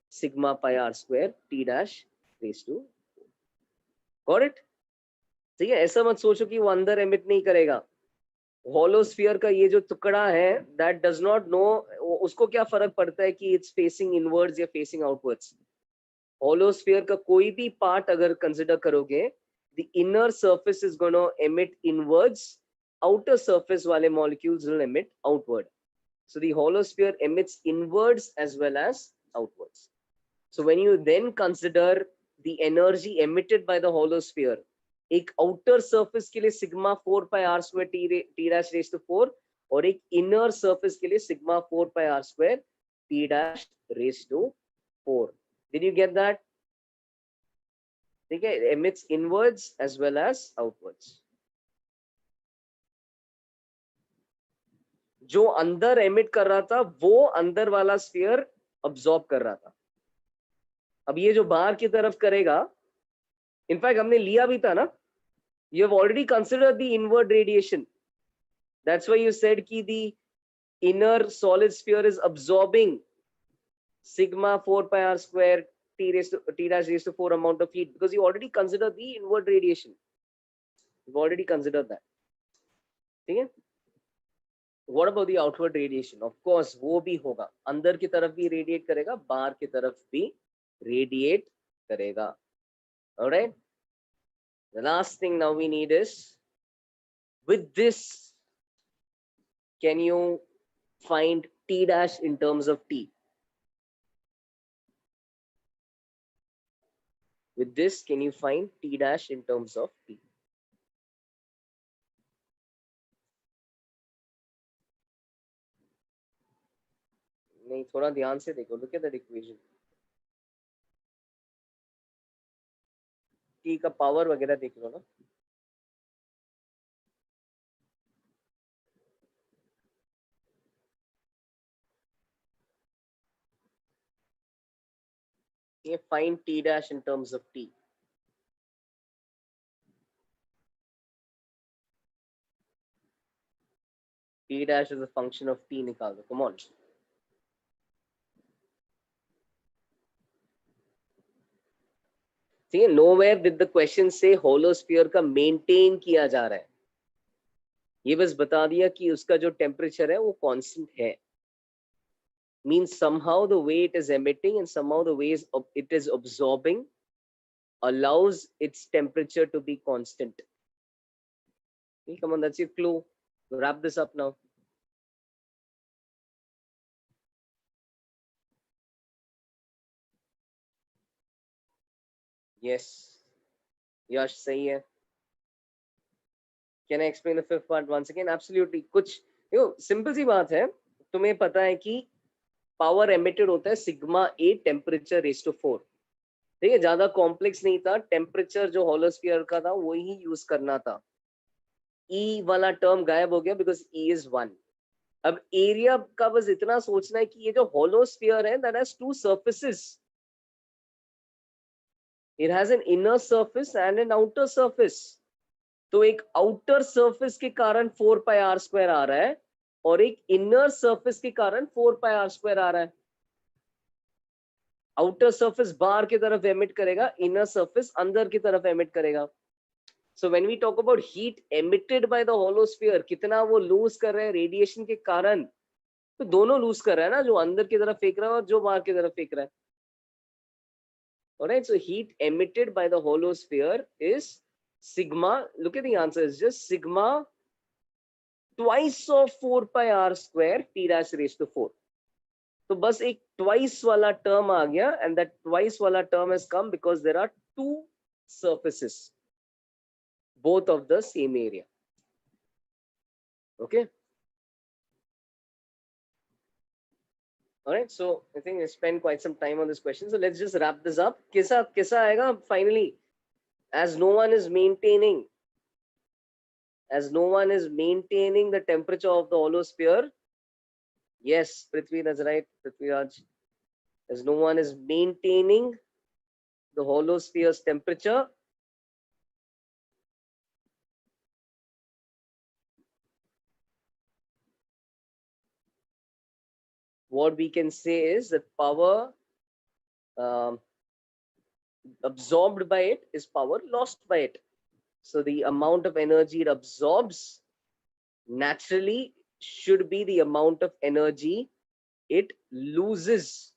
sigma pi r square t dash raised to 4. Got it? ठीक है, ऐसा मत सोचो कि वो अंदर emit नहीं करेगा. हॉलो स्फीयर का ये जो टुकड़ा है, दैट डज नॉट नो, उसको क्या फर्क पड़ता है कि इट्स फेसिंग इनवर्ड्स या फेसिंग आउटवर्ड्स. हॉलो स्फीयर का कोई भी पार्ट अगर कंसिडर करोगे, the inner surface is gonna emit inwards, outer surface वाले molecules will emit outward. So the hollow sphere emits inwards as well as outwards. So when you then consider the energy emitted by the hollow sphere, एक outer surface के लिए sigma 4 pi are square T dash raise to 4 और एक inner surface के लिए sigma 4 pi are square T dash raise to 4. Did you get that? ठीक है, emits inwards as well as outwards. जो अंदर एमिट कर रहा था वो अंदर वाला स्फीयर अब्सॉर्ब कर रहा था. अब ये जो बाहर की तरफ करेगा, इनफैक्ट हमने लिया भी था ना, you have already considered the inward radiation. That's why you said कि the inner solid sphere is absorbing sigma 4 pi r square t dash raised to 4 amount of heat, because you already considered the inward radiation. You've already considered that. ठीक है? What about the outward radiation? Of course, वो भी होगा. अंदर की तरफ भी radiate करेगा, बाहर की तरफ भी radiate करेगा. All right? The last thing now we need is, with this, can you find T dash in terms of T? With this, can you find T dash in terms of T? नहीं, थोड़ा ध्यान से देखो. Look at that equation. T का power वगैरह देख लो ना. ये find T dash in terms of T. T dash is a function of T. निकाल दो. Come on. See, nowhere did the question say hollow sphere का maintain किया जा रहा है. ये बस बता दिया कि उसका जो temperature है वो constant है. Means somehow the way it is emitting and somehow the way it is absorbing allows its temperature to be constant. Okay, come on, that's your clue. Wrap this up now. Yes, Yash, सही है. Can I explain the fifth part once again? Absolutely. कुछ simple सी बात है. तुम्हें पता है कि power emitted होता है sigma A temperature raise to 4. ठीक है, ज्यादा कॉम्प्लेक्स नहीं था. टेम्परेचर जो हॉलो स्फीयर का था वही यूज करना था. ई वाला टर्म गायब हो गया बिकॉज ई इज 1. अब एरिया का बस इतना सोचना है कि ये जो हॉलो स्फीयर है that has two surfaces. It has an inner surface and an outer surface. तो एक आउटर सरफेस के कारण 4 पाई आर स्क्वायर आ रहा है और एक इनर सरफेस के कारण 4 पाई आर स्क्वायर आ रहा है. आउटर सर्फेस बाहर की तरफ एमिट करेगा, इनर सर्फेस अंदर की तरफ एमिट करेगा. So when we talk about heat emitted by the holosphere, कितना वो लूज कर रहे हैं रेडिएशन के कारण, तो दोनों लूज कर रहा है ना, जो अंदर की तरफ फेंक रहा है और जो बाहर की तरफ फेंक रहा है. Alright, so heat emitted by the holosphere is sigma. Look at the answer, is just sigma twice of 4 pi r square t dash raised to 4. तो बस एक twice वाला term आ गया, and that twice वाला term has come because there are two surfaces, both of the same area. Okay. All right. So I think I spent quite some time on this question. So let's just wrap this up. Kisa aayega finally, as no one is maintaining the temperature of the holosphere. Yes, Prithvi, that's right, Prithviraj. As no one is maintaining the holosphere's temperature, what we can say is that power absorbed by it is power lost by it. So the amount of energy it absorbs naturally should be the amount of energy it loses,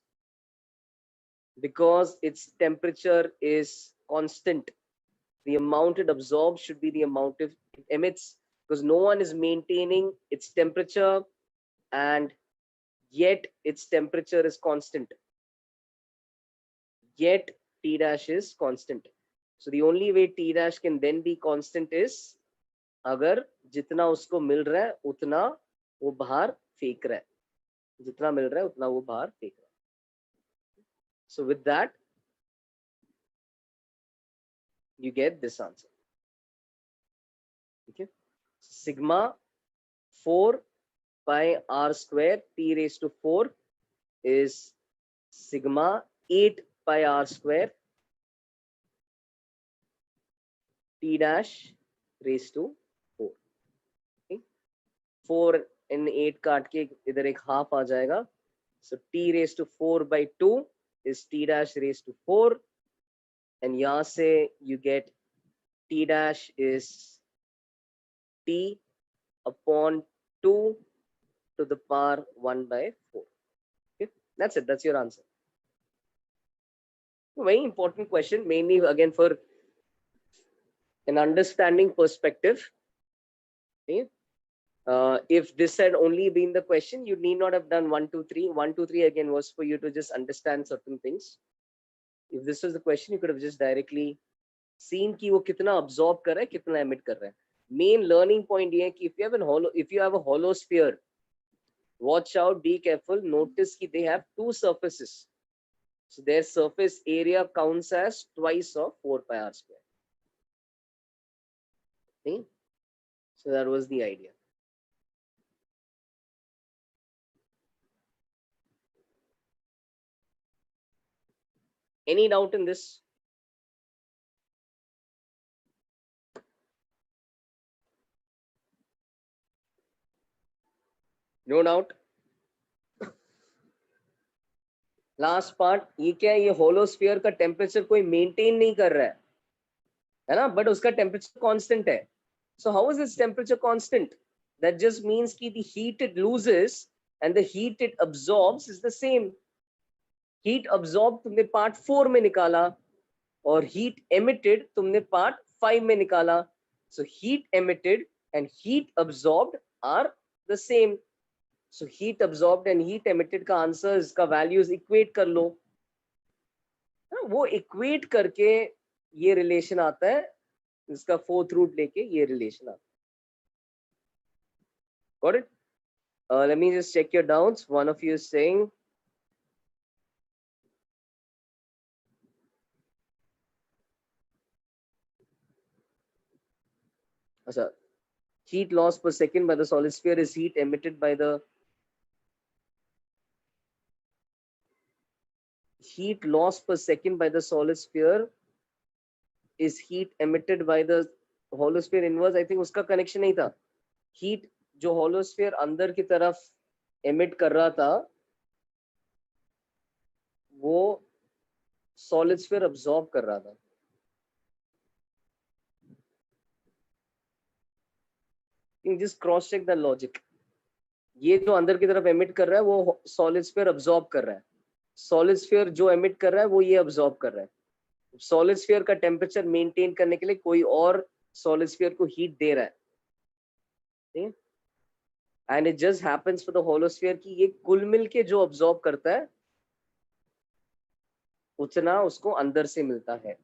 because its temperature is constant. The amount it absorbs should be the amount it emits, because no one is maintaining its temperature, and yet its temperature is constant. Yet T dash is constant. So the only way T dash can then be constant is अगर जितना उसको मिल रहा है उतना वो बाहर फेंक रहा है, जितना मिल रहा है उतना वो बाहर फेंक रहा है. So with that, you get this answer. Okay. Sigma 4 pi r square t raised to 4 is sigma 8 pi r square t dash raised to 4. Okay. 4 and 8 काट के इधर एक half आ जाएगा. So t raised to 4 by 2 is t dash raised to 4. And यहाँ से you get t dash is t upon 2 to the power 1 by 4. Okay, that's it. That's your answer. Very important question, mainly again for an understanding perspective. Okay. If this had only been the question, you need not have done 1, 2, 3. 1, 2, 3 again was for you to just understand certain things. If this was the question, you could have just directly seen कि वो कितना absorb कर रहा है, कितना emit कर रहा है. Main learning point ये है कि if you have a hollow sphere, watch out, be careful, notice कि they have two surfaces. So their surface area counts as twice of 4 pi r square. Okay? So that was the idea. Any doubt in this? No doubt. Last part, ये क्या है, ये holosphere का temperature कोई maintain नहीं कर रहा है ना, but उसका temperature constant है. So how is its temperature constant? That just means कि the heat it loses and the heat it absorbs is the same. Heat absorbed तुमने part 4 में निकाला और heat emitted तुमने part 5 में निकाला. So heat emitted and heat absorbed are the same. So heat absorbed and heat emitted का answer, इसका values equate कर लो. वो equate करके ये relation आता है, इसका fourth root लेके ये relation आता है. Got it? Let me just check your doubts. One of you is saying heat loss per second by the solid sphere is heat emitted by the heat loss per second by the solid sphere is heat emitted by the holosphere inverse. I think उसका connection नहीं था. Heat जो holosphere अंदर की तरफ emit कर रहा था वो सॉलिड स्फीयर अब्सॉर्ब कर रहा था। Just cross check the logic. ये जो अंदर की तरफ एमिट कर रहा है वो सॉलिड स्फीयर अब्सॉर्ब कर रहा है, सॉलिड स्फीयर जो एमिट कर रहा है वो ये अब्सॉर्ब कर रहा है। सॉलिड स्फीयर का टेम्परेचर मेंटेन करने के लिए कोई और सॉलिड स्फीयर को हीट दे रहा है। And it just happens for the hollow sphere कि ये कुल मिल के जो अब्सॉर्ब करता है उतना उसको अंदर से मिलता है।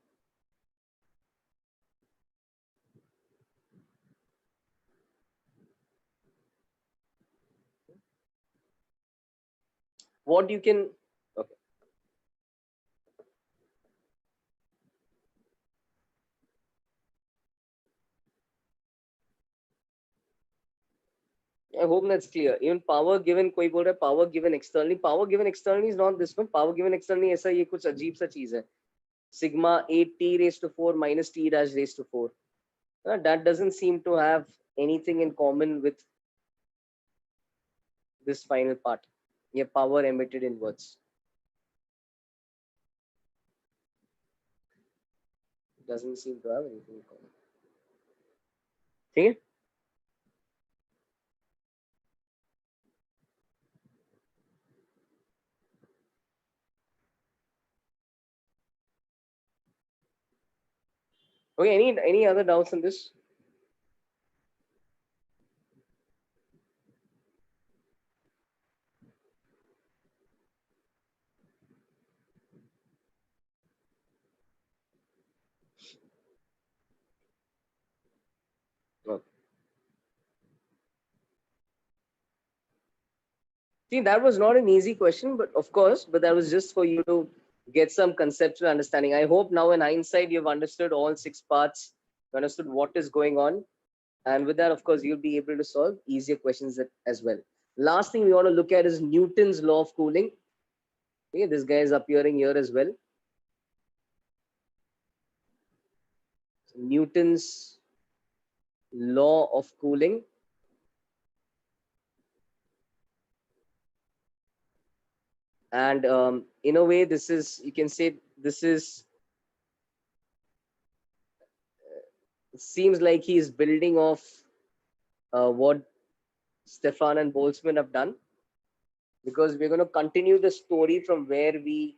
What you can, okay. I hope that's clear. Even power given, कोई बोल रहा है power given externally. Power given externally is not this one. Power given externally ऐसा ये कुछ अजीब सा चीज है. Sigma 8t raised to 4 minus t dash raised to 4. That doesn't seem to have anything in common with this final part. ये power emitted inwards. Doesn't seem to have anything in common. ठीक है? Okay, any other doubts on this? No. See, that was not an easy question, but of course, but that was just for you to get some conceptual understanding. I hope now in hindsight, you've understood all 6 parts, you understood what is going on. And with that, of course, you'll be able to solve easier questions as well. Last thing we want to look at is Newton's law of cooling. Okay, this guy is appearing here as well. So Newton's law of cooling. And in a way, this is, you can say, this is, it seems like he is building off what Stefan and Boltzmann have done, because we're going to continue the story from where we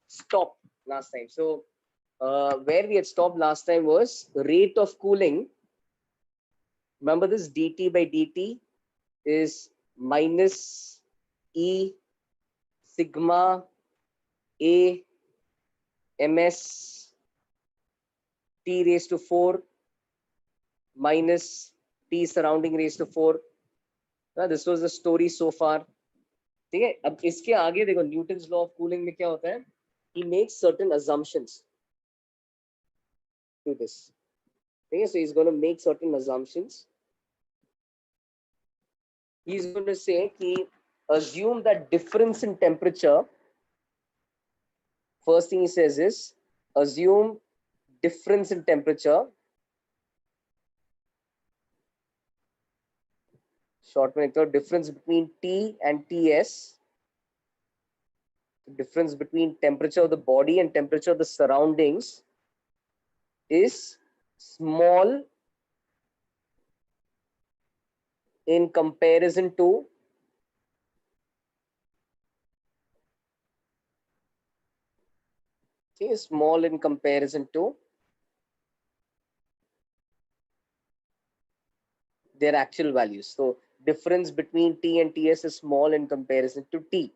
stopped last time. So where we had stopped last time was rate of cooling. Remember this dt by dt is minus E sigma A ms t raised to 4 minus t surrounding raised to 4. This was the story so far. ठीक है, अब इसके आगे देखो Newton's law of cooling में क्या होता है, he makes certain assumptions to this. ठीक है, so he's going to make certain assumptions. He's going to say कि assume that difference in temperature. First thing he says is assume difference in temperature. Short में तो difference between T and TS. The difference between temperature of the body and temperature of the surroundings is small in comparison to small in comparison to their actual values. So difference between T and TS is small in comparison to T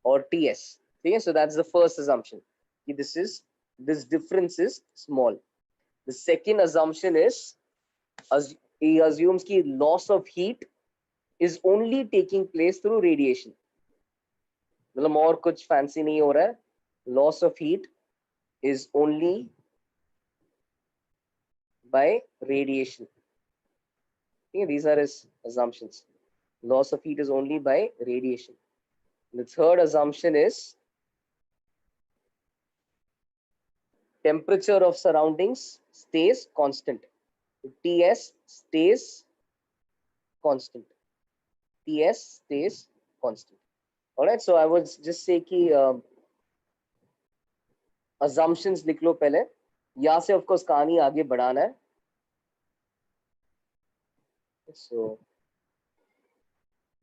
or TS. Okay, so that's the first assumption. This difference is small. The second assumption is he assumes that loss of heat is only taking place through radiation. मतलब और कुछ fancy नहीं हो रहा है. Loss of heat is only by radiation. Okay, these are his assumptions. Loss of heat is only by radiation. The third assumption is temperature of surroundings stays constant. TS stays constant. TS stays constant. All right. So I would just say कि assumptions लिख लो पहले, यहाँ से of course कहानी आगे बढ़ाना है. So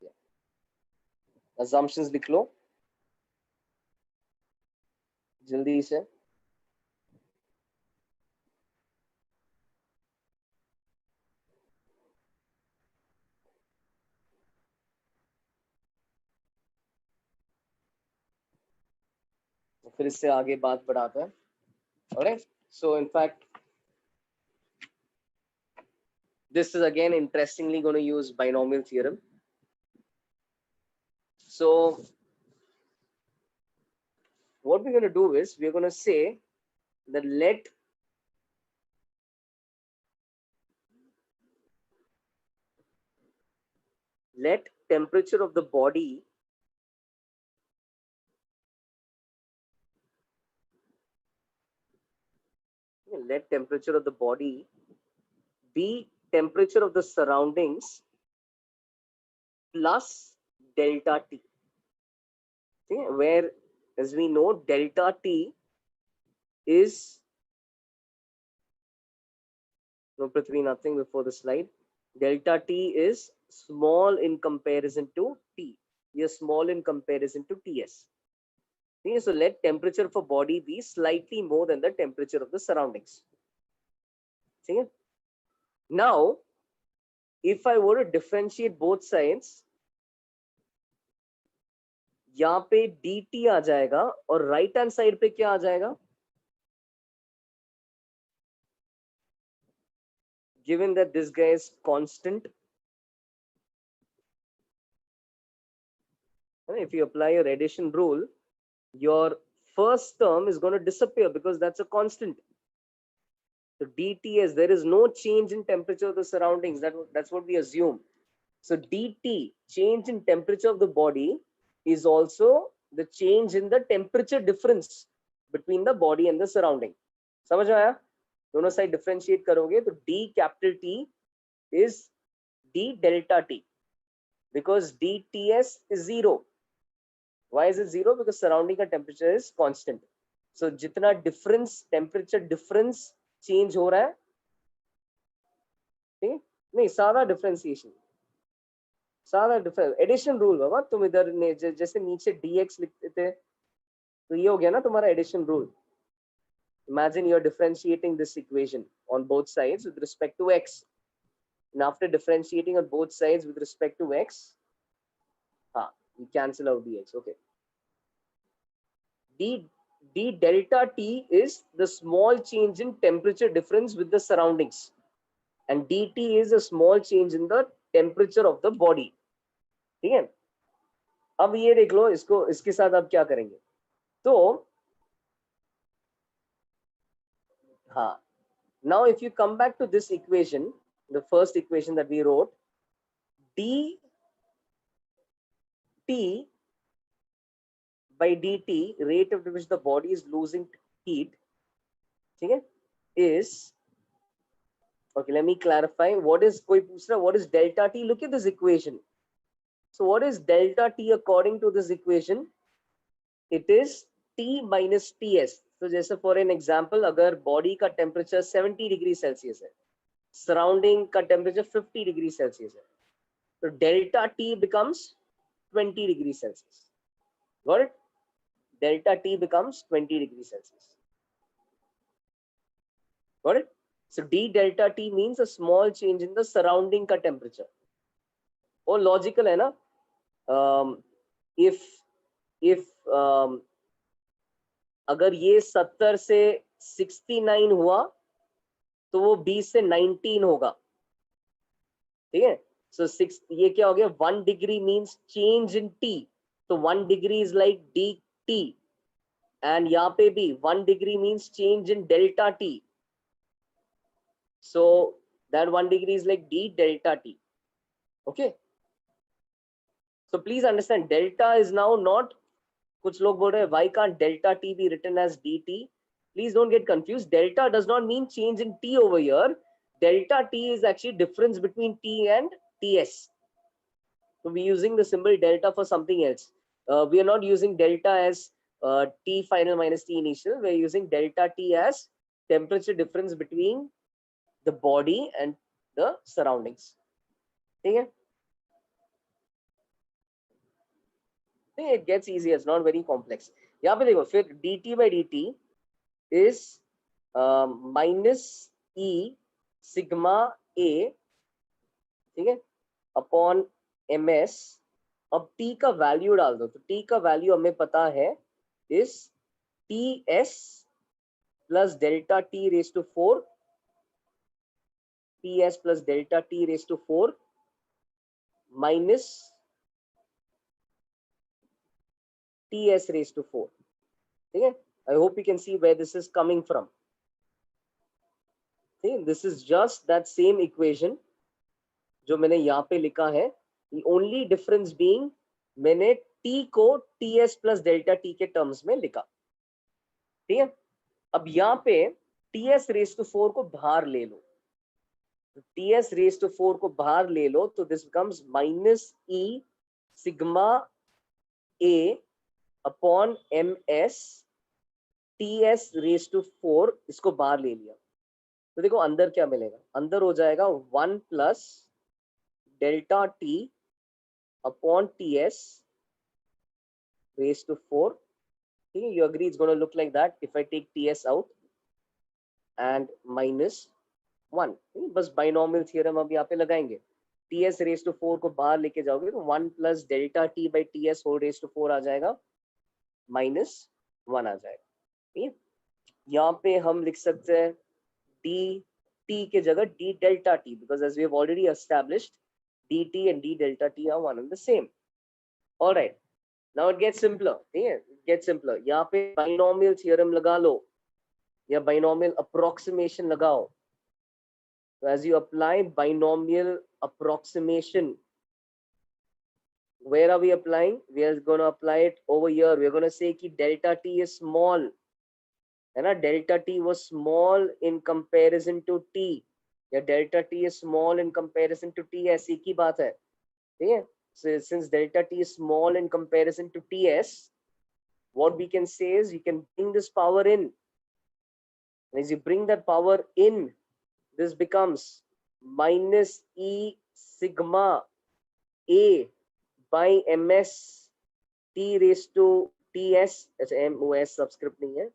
yeah. assumptions लिख लो जल्दी से. फिर इससे आगे बात बढ़ाते हैं. Alright, so in fact this is again interestingly going to use binomial theorem. So what we're going to do is we're going to say that let temperature of the body be temperature of the surroundings plus delta T. Okay? Where, as we know, delta T is, no, Prithvi, nothing before the slide. Delta T is small in comparison to T. We are small in comparison to Ts. Okay? So let temperature for body be slightly more than the temperature of the surroundings. Okay? Now, if I were to differentiate both sides, यहाँ पे dt आ जाएगा और right hand side पे क्या आ जाएगा? Given that this guy is constant, if you apply your addition rule, your first term is going to disappear because that's a constant. So dTs, there is no change in temperature of the surroundings. That's what we assume. So dt, change in temperature of the body, is also the change in the temperature difference between the body and the surrounding. समझ में आया? दोनों side differentiate करोगे तो d capital T is d delta T because dTs is 0. Why is it 0? Because surrounding का temperature is constant. So जितना difference, temperature difference change हो रहा है, ठीक? नहीं, सादा differentiation, सादा difference, addition rule बाबा. तुम इधर जैसे नीचे dx लिखते थे तो ये हो गया ना तुम्हारा addition rule. Imagine you're differentiating this equation on both sides with respect to x. And after differentiating on both sides with respect to x, we cancel out dx. Okay. d delta T is the small change in temperature difference with the surroundings. And dt is a small change in the temperature of the body. ठीक है? अब ये देख लो, इसको इसके साथ अब क्या करेंगे? तो हाँ, now if you come back to this equation, the first equation that we wrote, dt by dt, rate at which the body is losing heat, okay, is, okay, let me clarify. What is, koi puch raha, what is delta T? Look at this equation. So what is delta T according to this equation? It is T minus Ts. So जैसे for an example, अगर body का temperature 70 degrees Celsius है, surrounding का temperature 50 degrees Celsius है, so delta T becomes 20 degrees Celsius. Got it? Delta T becomes 20 degrees Celsius. Got it? So d delta T means a small change in the surrounding का temperature. वो logical है ना? If अगर ये 70 से 69 हुआ तो वो 20 से 19 होगा. ठीक है? So 6, ये क्या हो गया? 1 degree means change in T. So 1 degree is like dt. And यहाँ पे भी 1 degree means change in delta T. So that 1 degree is like d delta T. Okay? So please understand, delta is now not, कुछ लोग बोल रहे हैं, why can't delta T be written as dt? Please don't get confused. Delta does not mean change in T over here. Delta T is actually difference between T and Ts. So we're using the symbol delta for something else. We are not using delta as T final minus T initial, we're using delta T as temperature difference between the body and the surroundings. Okay? It gets easier, it's not very complex. यहाँ पे देखो फिर dt by dt is minus E sigma A, ठीक है, upon ms. अब t का value डाल दो, तो t का वैल्यू हमें पता है इस ts plus delta t raised to 4, ts plus delta t raised to 4 minus ts raised to 4. Okay, I hope you can see where this is coming from. Okay, this is just that same equation जो मैंने यहाँ पे लिखा है. The only difference being मैंने t को ts plus delta t के terms में लिखा. ठीक है, अब यहाँ पे ts raised to 4 को बाहर ले लो, ts raised to 4 को बाहर ले लो, तो this becomes minus e sigma a upon ms ts raised to 4, इसको बाहर ले लिया, तो देखो अंदर क्या मिलेगा, अंदर हो जाएगा 1 plus delta t upon ts raised to 4. ठीक है, you agree it's going to look like that if I take ts out and minus 1. बस बाइनोमियल थ्योरम अब यहाँ पे लगाएंगे, ts raised to 4 को बाहर लेके जाओगे तो 1 plus delta t by ts whole raised to 4 आ जाएगा, माइनस 1 आ जाएगा. ठीक है, यहाँ पे हम लिख सकते हैं dt के जगह d delta t, because as we have already established dt and d delta t are one and the same. All right, now it gets simpler. ठीक है, it gets simpler. यहाँ पे binomial theorem लगा लो या binomial approximation लगाओ. So as you apply binomial approximation, where are we applying? We are going to apply it over here. We are going to say कि delta t is small, है ना, delta t was small in comparison to t, या delta t is small in comparison to t, ऐसी की बात है. ठीक है, so since delta t is small in comparison to ts, what we can say is you can bring this power in, and as you bring that power in, this becomes minus e sigma a by ms t raised to ts, अच्छा mos subscript नहीं है,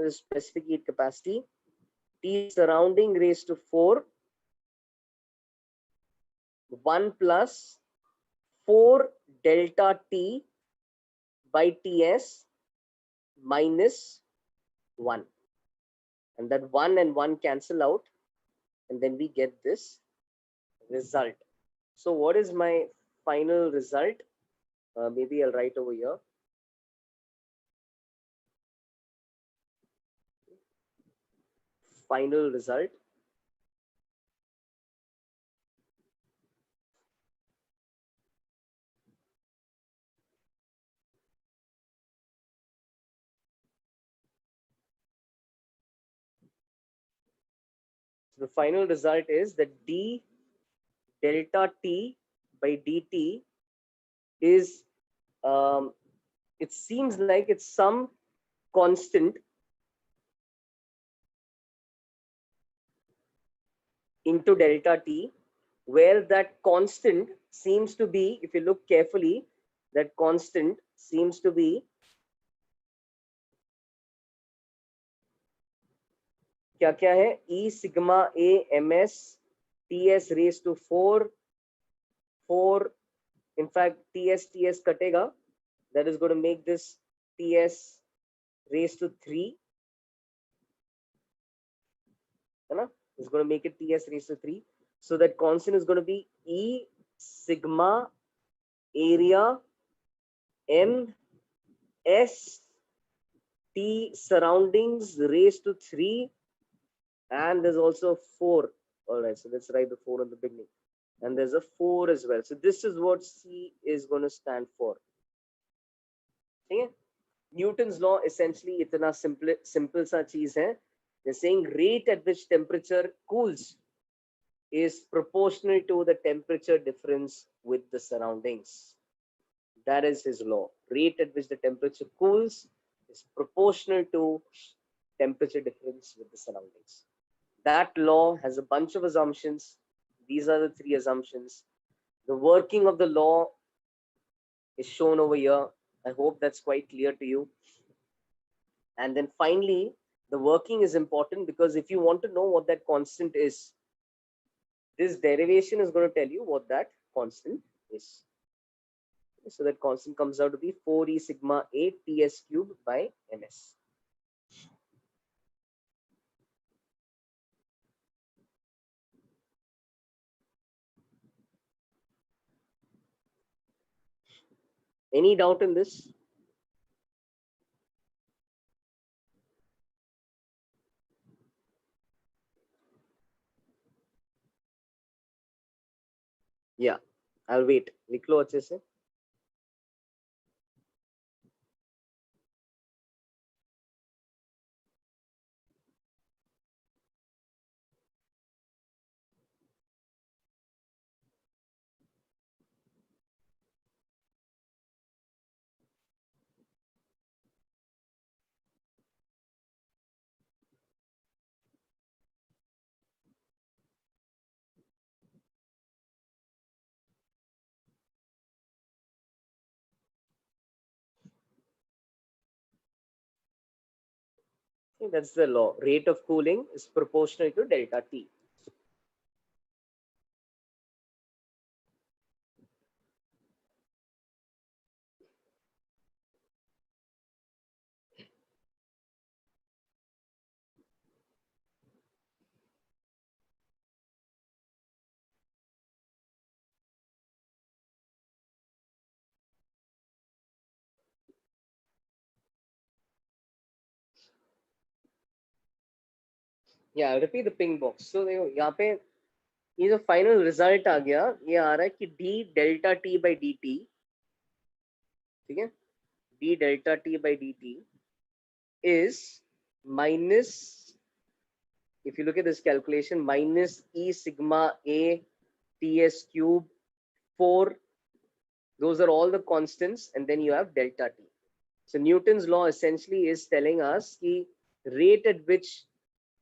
specific heat capacity, T surrounding raised to 4, 1 plus 4 delta T by Ts minus 1. And that 1 and 1 cancel out, and then we get this result. So what is my final result? Maybe I'll write over here. Final result. The final result is that d delta t by dt is, it seems like it's some constant into delta t, where that constant seems to be, if you look carefully, that constant seems to be क्या क्या है, e sigma a ms ts raised to 4, in fact ts कटेगा, that is going to make this ts raised to 3, है ना, it's going to make it ts raised to 3. So that constant is going to be e sigma area m s t surroundings raised to 3, and there's also 4. All right, so let's write the 4 in the beginning, and there's a 4 as well. So this is what C is going to stand for. Okay? Newton's law essentially इतना simple सा चीज है. They're saying rate at which temperature cools is proportional to the temperature difference with the surroundings. That is his law. rate at which the temperature cools is proportional to temperature difference with the surroundings. That law has a bunch of assumptions. These are the three assumptions. The working of the law is shown over here. I hope that's quite clear to you. And then finally, the working is important because if you want to know what that constant is, this derivation is going to tell you what that constant is. So that constant comes out to be 4e sigma a Ts cubed by ms. Any doubt in this? Yeah, I'll wait. लिख लो अच्छे से. That's the law. Rate of cooling is proportional to delta T. Yeah, I'll repeat the ping box. So यहाँ पे ये जो final result आ गया, ये आ रहा है कि d delta t by dt, ठीक है, d delta t by dt is minus, if you look at this calculation, minus e sigma a Ts cube 4. Those are all the constants, and then you have delta t. So Newton's law essentially is telling us the rate at which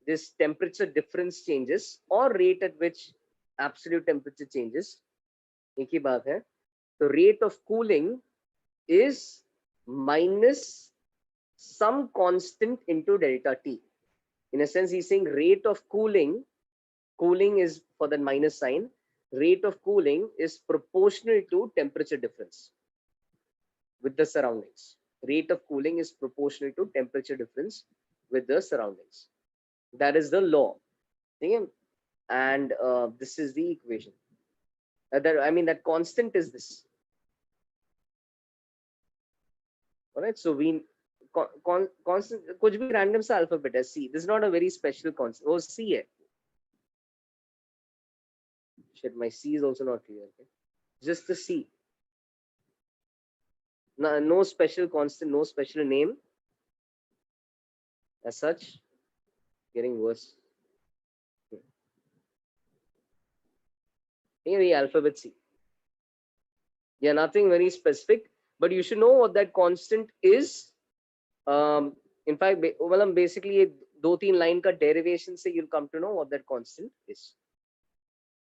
this temperature difference changes or rate at which absolute temperature changes. एक ही बात है. The rate of cooling is minus some constant into delta t. In a sense, he's saying rate of cooling is for the minus sign. Rate of cooling is proportional to temperature difference with the surroundings. Rate of cooling is proportional to temperature difference with the surroundings. That is the law. And this is the equation. That constant is this. All right. So we constant कुछ भी random सा alphabet है C. This is not a very special constant. Oh, C है. Shit, my C is also not clear. Okay? Just the C. No special constant, no special name. As such, getting worse. Here the alphabet C. Yeah, nothing very specific, but you should know what that constant is. In fact, basically दो तीन line का derivation से you'll come to know what that constant is.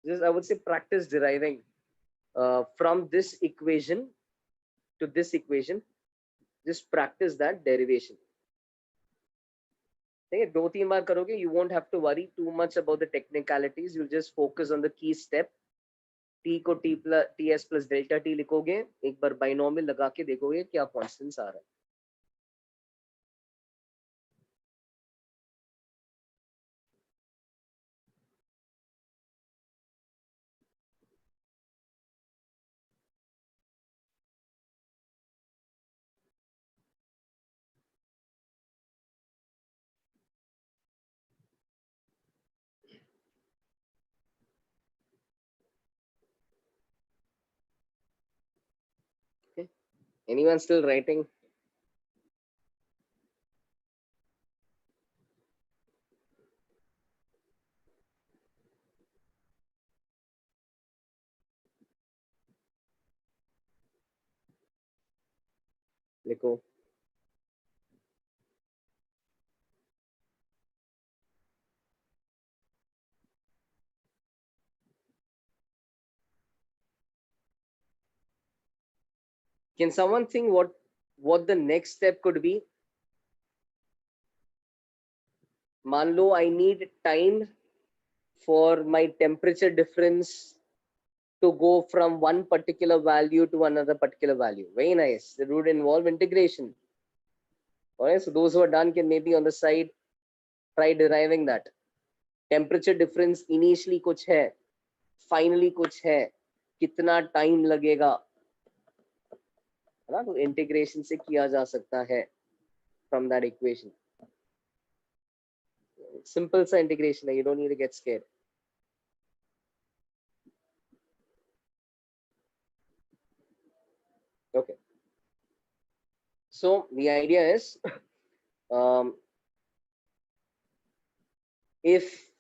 Just I would say practice deriving from this equation to this equation. Just practice that derivation. दो तीन बार करोगे, you won't have to worry too much about the technicalities. You'll just focus on the key step. T को Ts plus delta T लिखोगे, एक बार binomial लगा के देखोगे क्या constants आ रहा है. Okay. Anyone still writing? लिखो. Can someone think what the next step could be? मान लो I need time for my temperature difference to go from one particular value to another particular value. Very nice. It would involve integration. Alright, so those who are done can maybe on the side try deriving that. Temperature difference initially कुछ है, finally कुछ है, कितना time लगेगा, है ना? तो integration से किया जा सकता है from that equation. Simple सा integration है, you don't need to get scared. Okay. So the idea is, if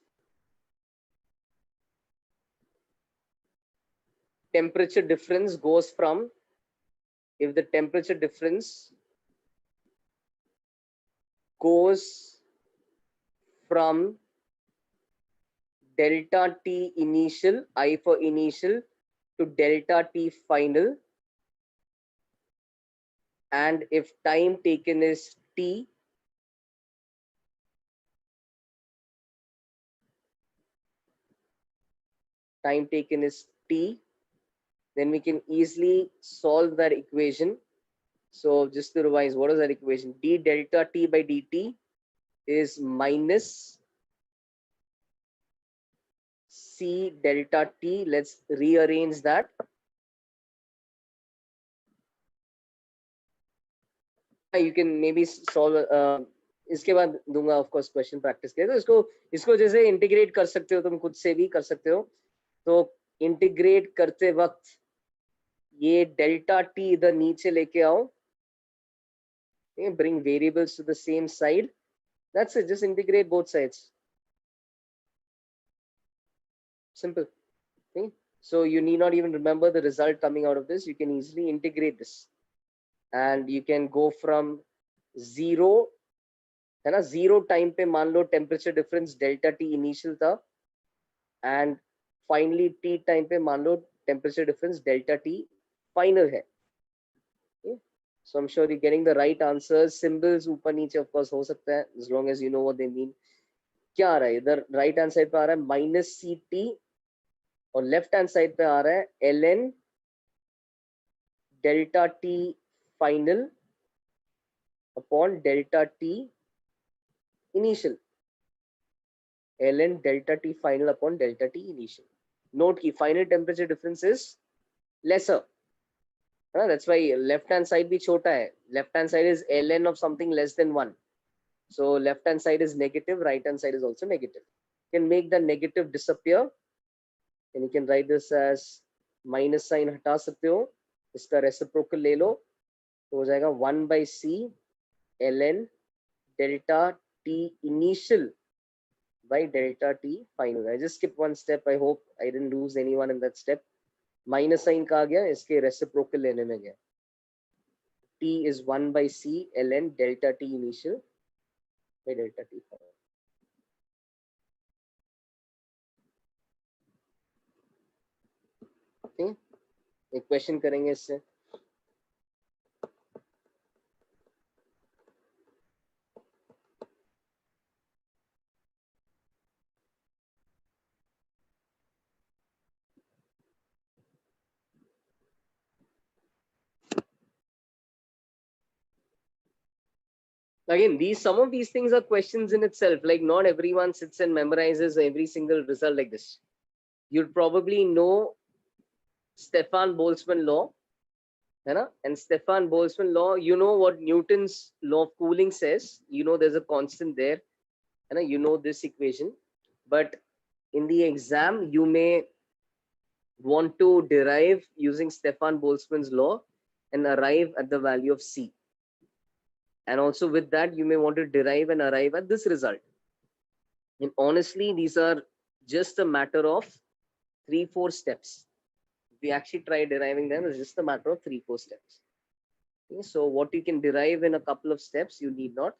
temperature difference goes from, if the temperature difference goes from delta T initial, I for initial, to delta T final, and if time taken is T, time taken is T, then we can easily solve that equation. So just to revise, what is that equation? D delta T by dt is minus C delta T. Let's rearrange that. You can maybe solve. इसके बाद दूंगा of course question practice के, तो इसको जैसे integrate कर सकते हो, तुम खुद से भी कर सकते हो. तो इंटीग्रेट करते वक्त ये डेल्टा टी इधर नीचे लेके आओ, bring variables to the same side. That's it. Just integrate both sides. Simple. Okay? So you need not even remember the result coming out of this. You can easily integrate this, and you can go from 0, है ना, 0 time पे मान low temperature difference delta T initial था, and finally T time पे मान low temperature difference delta T final है. So I'm sure you're getting the right answers. Symbols ऊपर नीचे of course हो सकता है, as long as you know what they mean. क्या आ रहा है इधर? राइट हैंड साइड पे आ रहा है माइनस सी टी, और लेफ्ट हैंड साइड पे आ रहा है L N delta T final upon delta T initial. ln delta T final upon delta T initial. Note की final temperature difference is lesser. That's why left hand side भी छोटा है. Left hand side is ln of something less than 1. So left hand side is negative, right hand side is also negative. You can make the negative disappear, and you can write this as minus sign हटा सकते हो, इसका reciprocal ले लो, तो हो जाएगा 1 by C ln delta T initial by delta T final. I just skipped one step. I hope I didn't lose anyone in that step. Minus sign का आ गया, इसके reciprocal लेने में गया. T is 1 by C ln delta T initial by delta T final. Okay, एक question करेंगे इससे. Again, some of these things are questions in itself. Like not everyone sits and memorizes every single result like this. You'd probably know Stefan Boltzmann law, है ना? And Stefan Boltzmann law, you know what Newton's law of cooling says. You know there's a constant there, है ना? You know this equation, but in the exam you may want to derive using Stefan Boltzmann's law and arrive at the value of C. And also with that, you may want to derive and arrive at this result. And honestly, these are just a matter of 3-4 steps. If we actually try deriving them, it's just a matter of 3-4 steps. Okay, so what you can derive in a couple of steps, you need not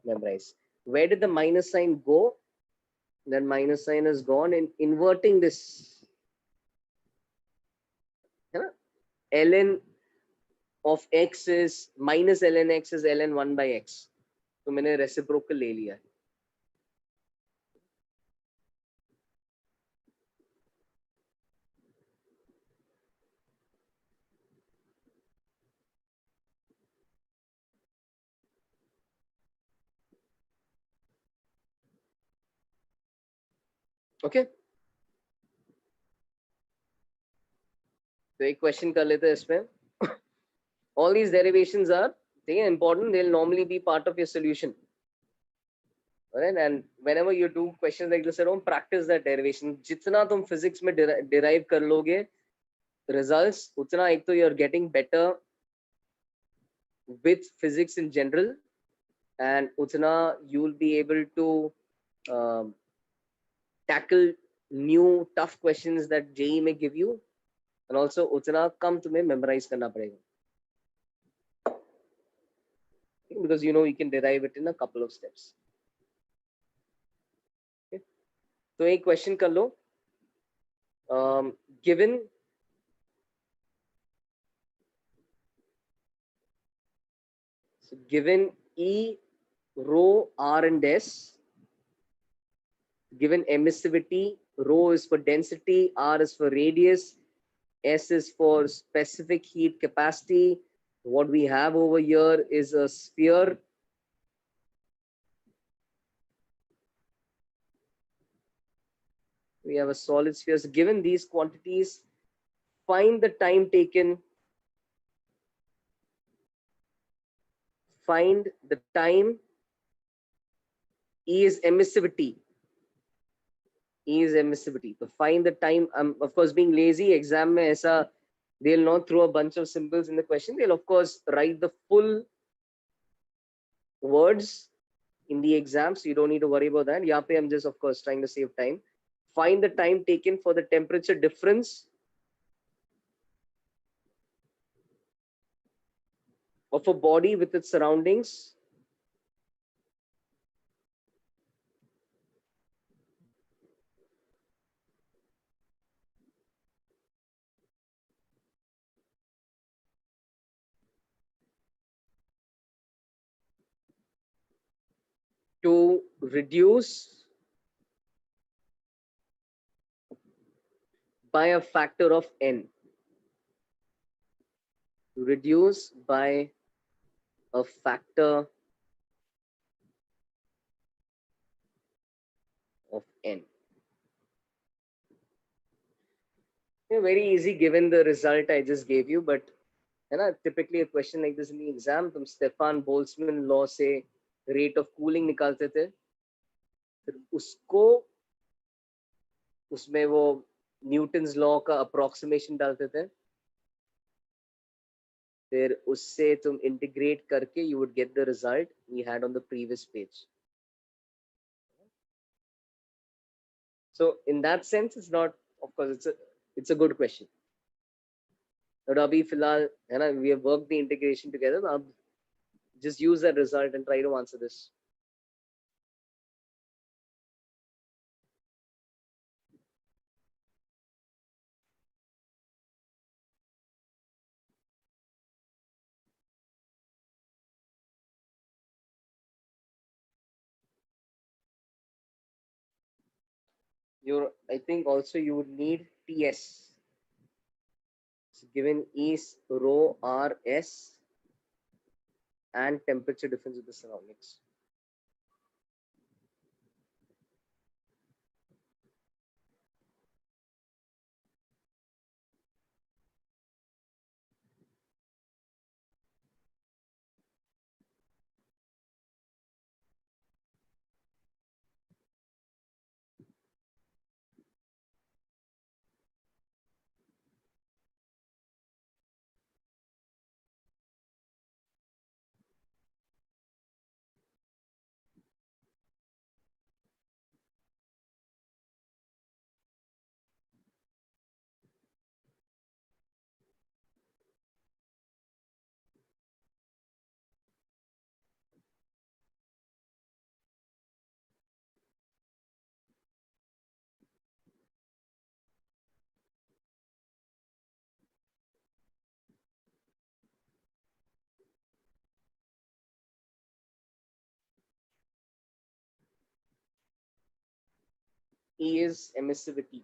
memorize. Where did the minus sign go? Then minus sign is gone in inverting this. है ना? ln of x is minus ln x is ln 1 by x. तो मैंने reciprocal ले लिया है. Okay. तो एक question कर लेते हैं इसमें. All these derivations are important. They'll normally be part of your solution. Alright, and whenever you do questions like this at home, practice that derivation. जितना तुम physics में derive कर लोगे results, उतना एक तो you're getting better with physics in general, and उतना you'll be able to tackle new tough questions that JEE may give you, and also उतना कम तुम्हें memorize करना पड़ेगा. Because you know you can derive it in a couple of steps. Okay. तो एक question कर लो. Given E, rho, R, and S, given emissivity, rho is for density, R is for radius, S is for specific heat capacity. What we have over here is a sphere. We have a solid sphere. So given these quantities, find the time taken. Find the time. E is emissivity. E is emissivity. So find the time. Of course, being lazy, exam mein aisa, they'll not throw a bunch of symbols in the question. They'll of course write the full words in the exam, so you don't need to worry about that. Yahan pe I'm just of course trying to save time. Find the time taken for the temperature difference of a body with its surroundings. To reduce by a factor of n. To reduce by a factor of n. Very easy given the result I just gave you, but typically a question like this in the exam, तुम Stefan Boltzmann law से rate of cooling निकालते थे, फिर उसको उसमें वो Newton's law का approximation डालते थे, फिर उससे तुम इंटीग्रेट करके you would get the result we had on the previous page. So in that sense, it's not, of course, it's a good question. But abhi filhal, we have worked the integration together. Now just use that result and try to answer this. I think also you would need TS. So given is rho R S and temperature difference with the surroundings. E is emissivity.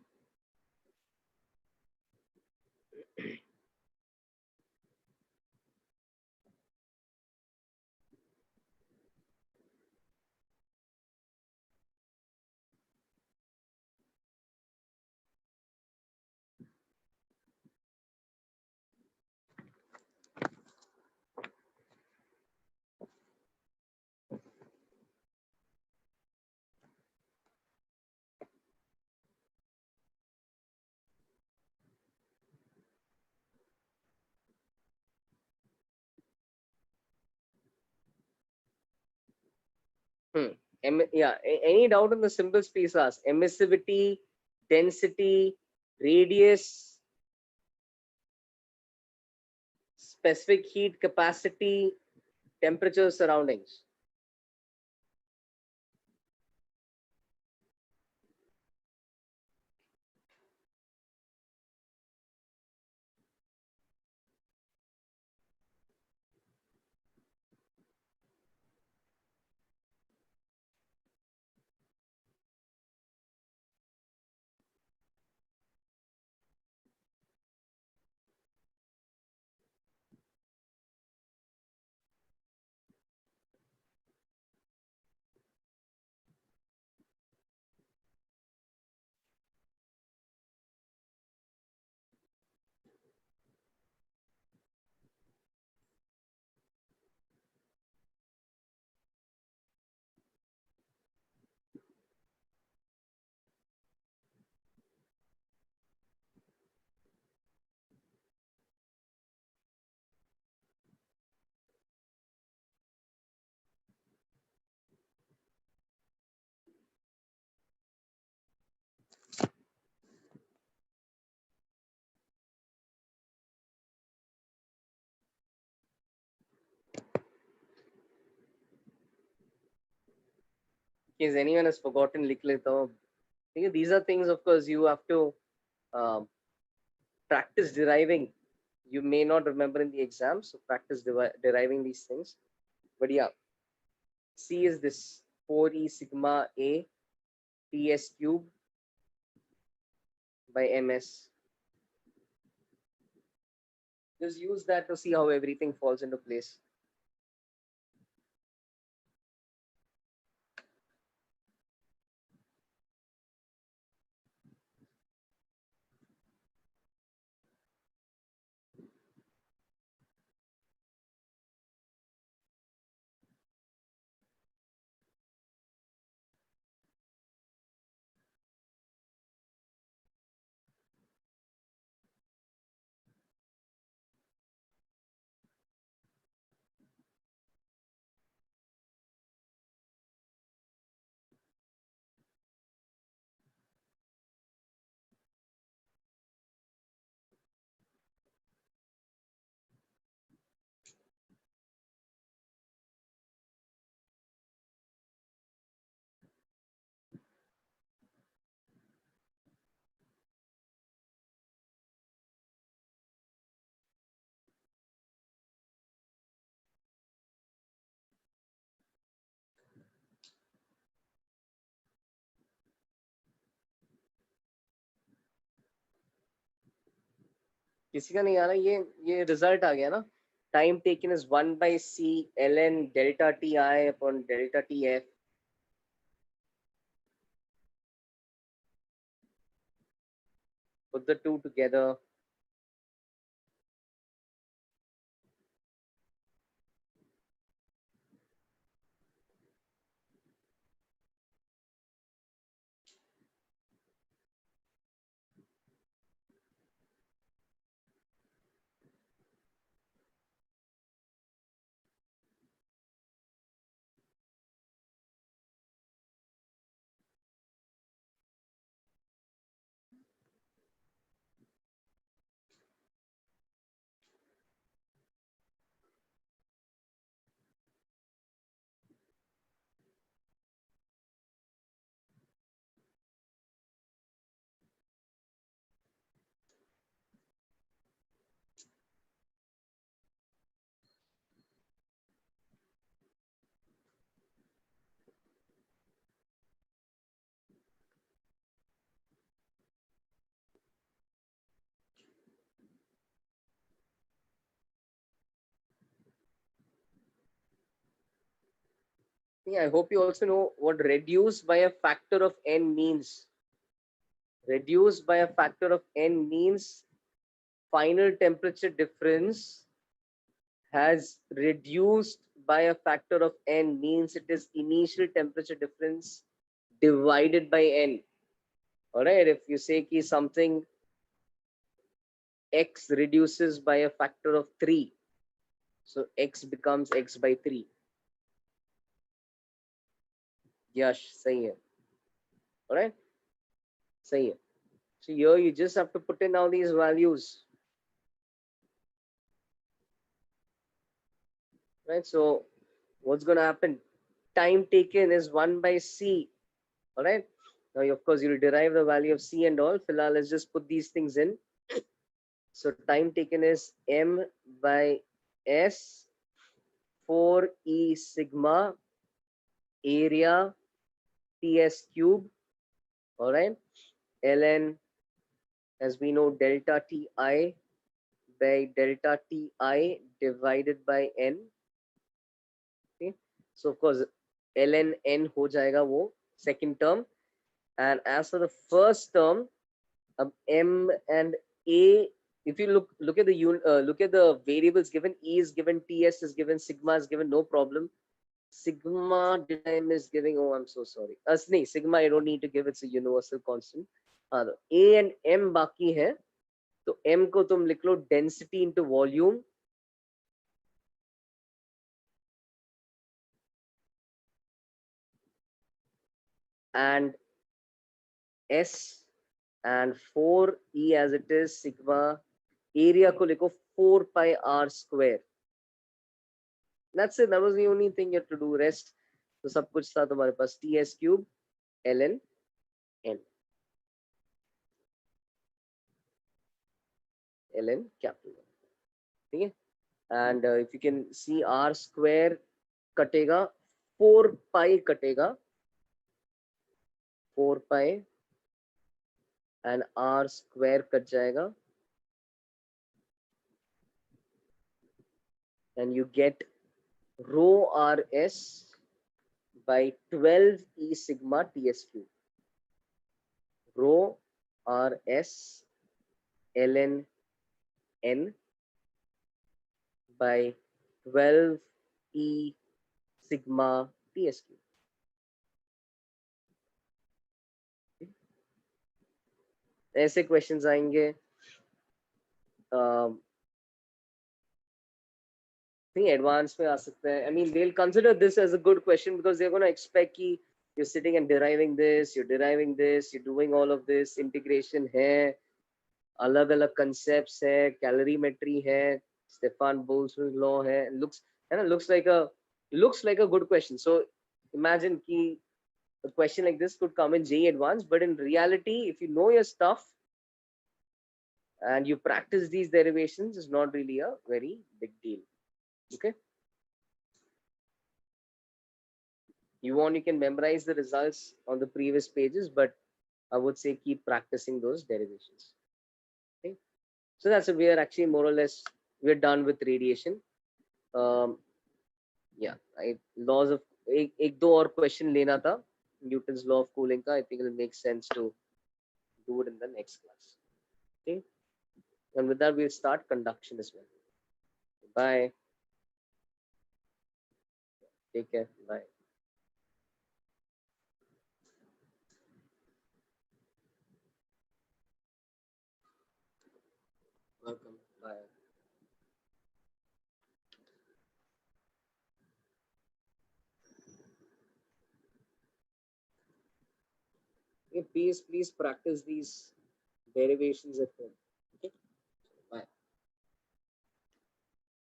Any doubt in the symbols, please ask. Emissivity, density, radius, specific heat capacity, temperature, surroundings. In case anyone has forgotten, लिख लेता हूँ. These are things, of course, you have to um, practice deriving. You may not remember in the exam, so practice deriving these things. But yeah, C is this 4e sigma A Ts cube by ms. Just use that to see how everything falls into place. किसी का नहीं आ रहा. ये result आ गया ना. Time taken is 1 by C ln delta Ti upon delta Tf. Put the two together. I hope you also know what reduce by a factor of n means. Reduce by a factor of n means final temperature difference has reduced by a factor of n, means it is initial temperature difference divided by n. All right, if you say ki something x reduces by a factor of 3, so x becomes x by 3. Yash, sahi hai. All right, sahi hai. So here you just have to put in all these values. Right, so what's going to happen? Time taken is 1 by c. All right, now of course you'll derive the value of c and all. Filal, let's just put these things in. So time taken is m by s 4e sigma area ts cube. All right, ln, as we know, delta ti by delta ti divided by n. Okay, so of course ln n ho jayega wo second term, and as for the first term, m and a, if you look at the look at the variables given, e is given, ts is given, sigma is given, no problem. Sigma did I miss giving? Oh, I'm so sorry. No, sigma I don't need to give, it's a universal constant. A and m baki hai, तो m को तुम लिख लो density into volume, and s and 4e as it is sigma area को लिखो 4 pi r square. That's it. That was the only thing you have to do. Rest तो सब कुछ था तुम्हारे पास. ts cube ln n ln capital N. ठीक है? And if you can see, r square कटेगा, 4 pi कटेगा, 4 pi and r square cut जाएगा, and you get rho rs by 12 e sigma ts cube. Rho rs ln n by 12 e sigma ts cube. ऐसे questions आएंगे. think advanced में आ सकते हैं. I mean, they'll consider this as a good question because they're going to expect कि you're sitting and deriving this, you're deriving this, you're doing all of this, integration है, अलग अलग concepts है, calorimetry है, Stefan Boltzmann's law है, looks like a good question. So imagine कि a question like this could come in JEE Advanced, but in reality, if you know your stuff and you practice these derivations, it's not really a very big deal. Okay. You can memorize the results on the previous pages, but I would say keep practicing those derivations. Okay. So that's it. We are actually more or less, we're done with radiation. Yeah, laws of एक दो और question लेना था. Newton's law of cooling का. I think it will make sense to do it in the next class. Okay. And with that, we'll start conduction as well. Bye. Take care. Bye. Welcome. Bye. Okay, please practice these derivations at home.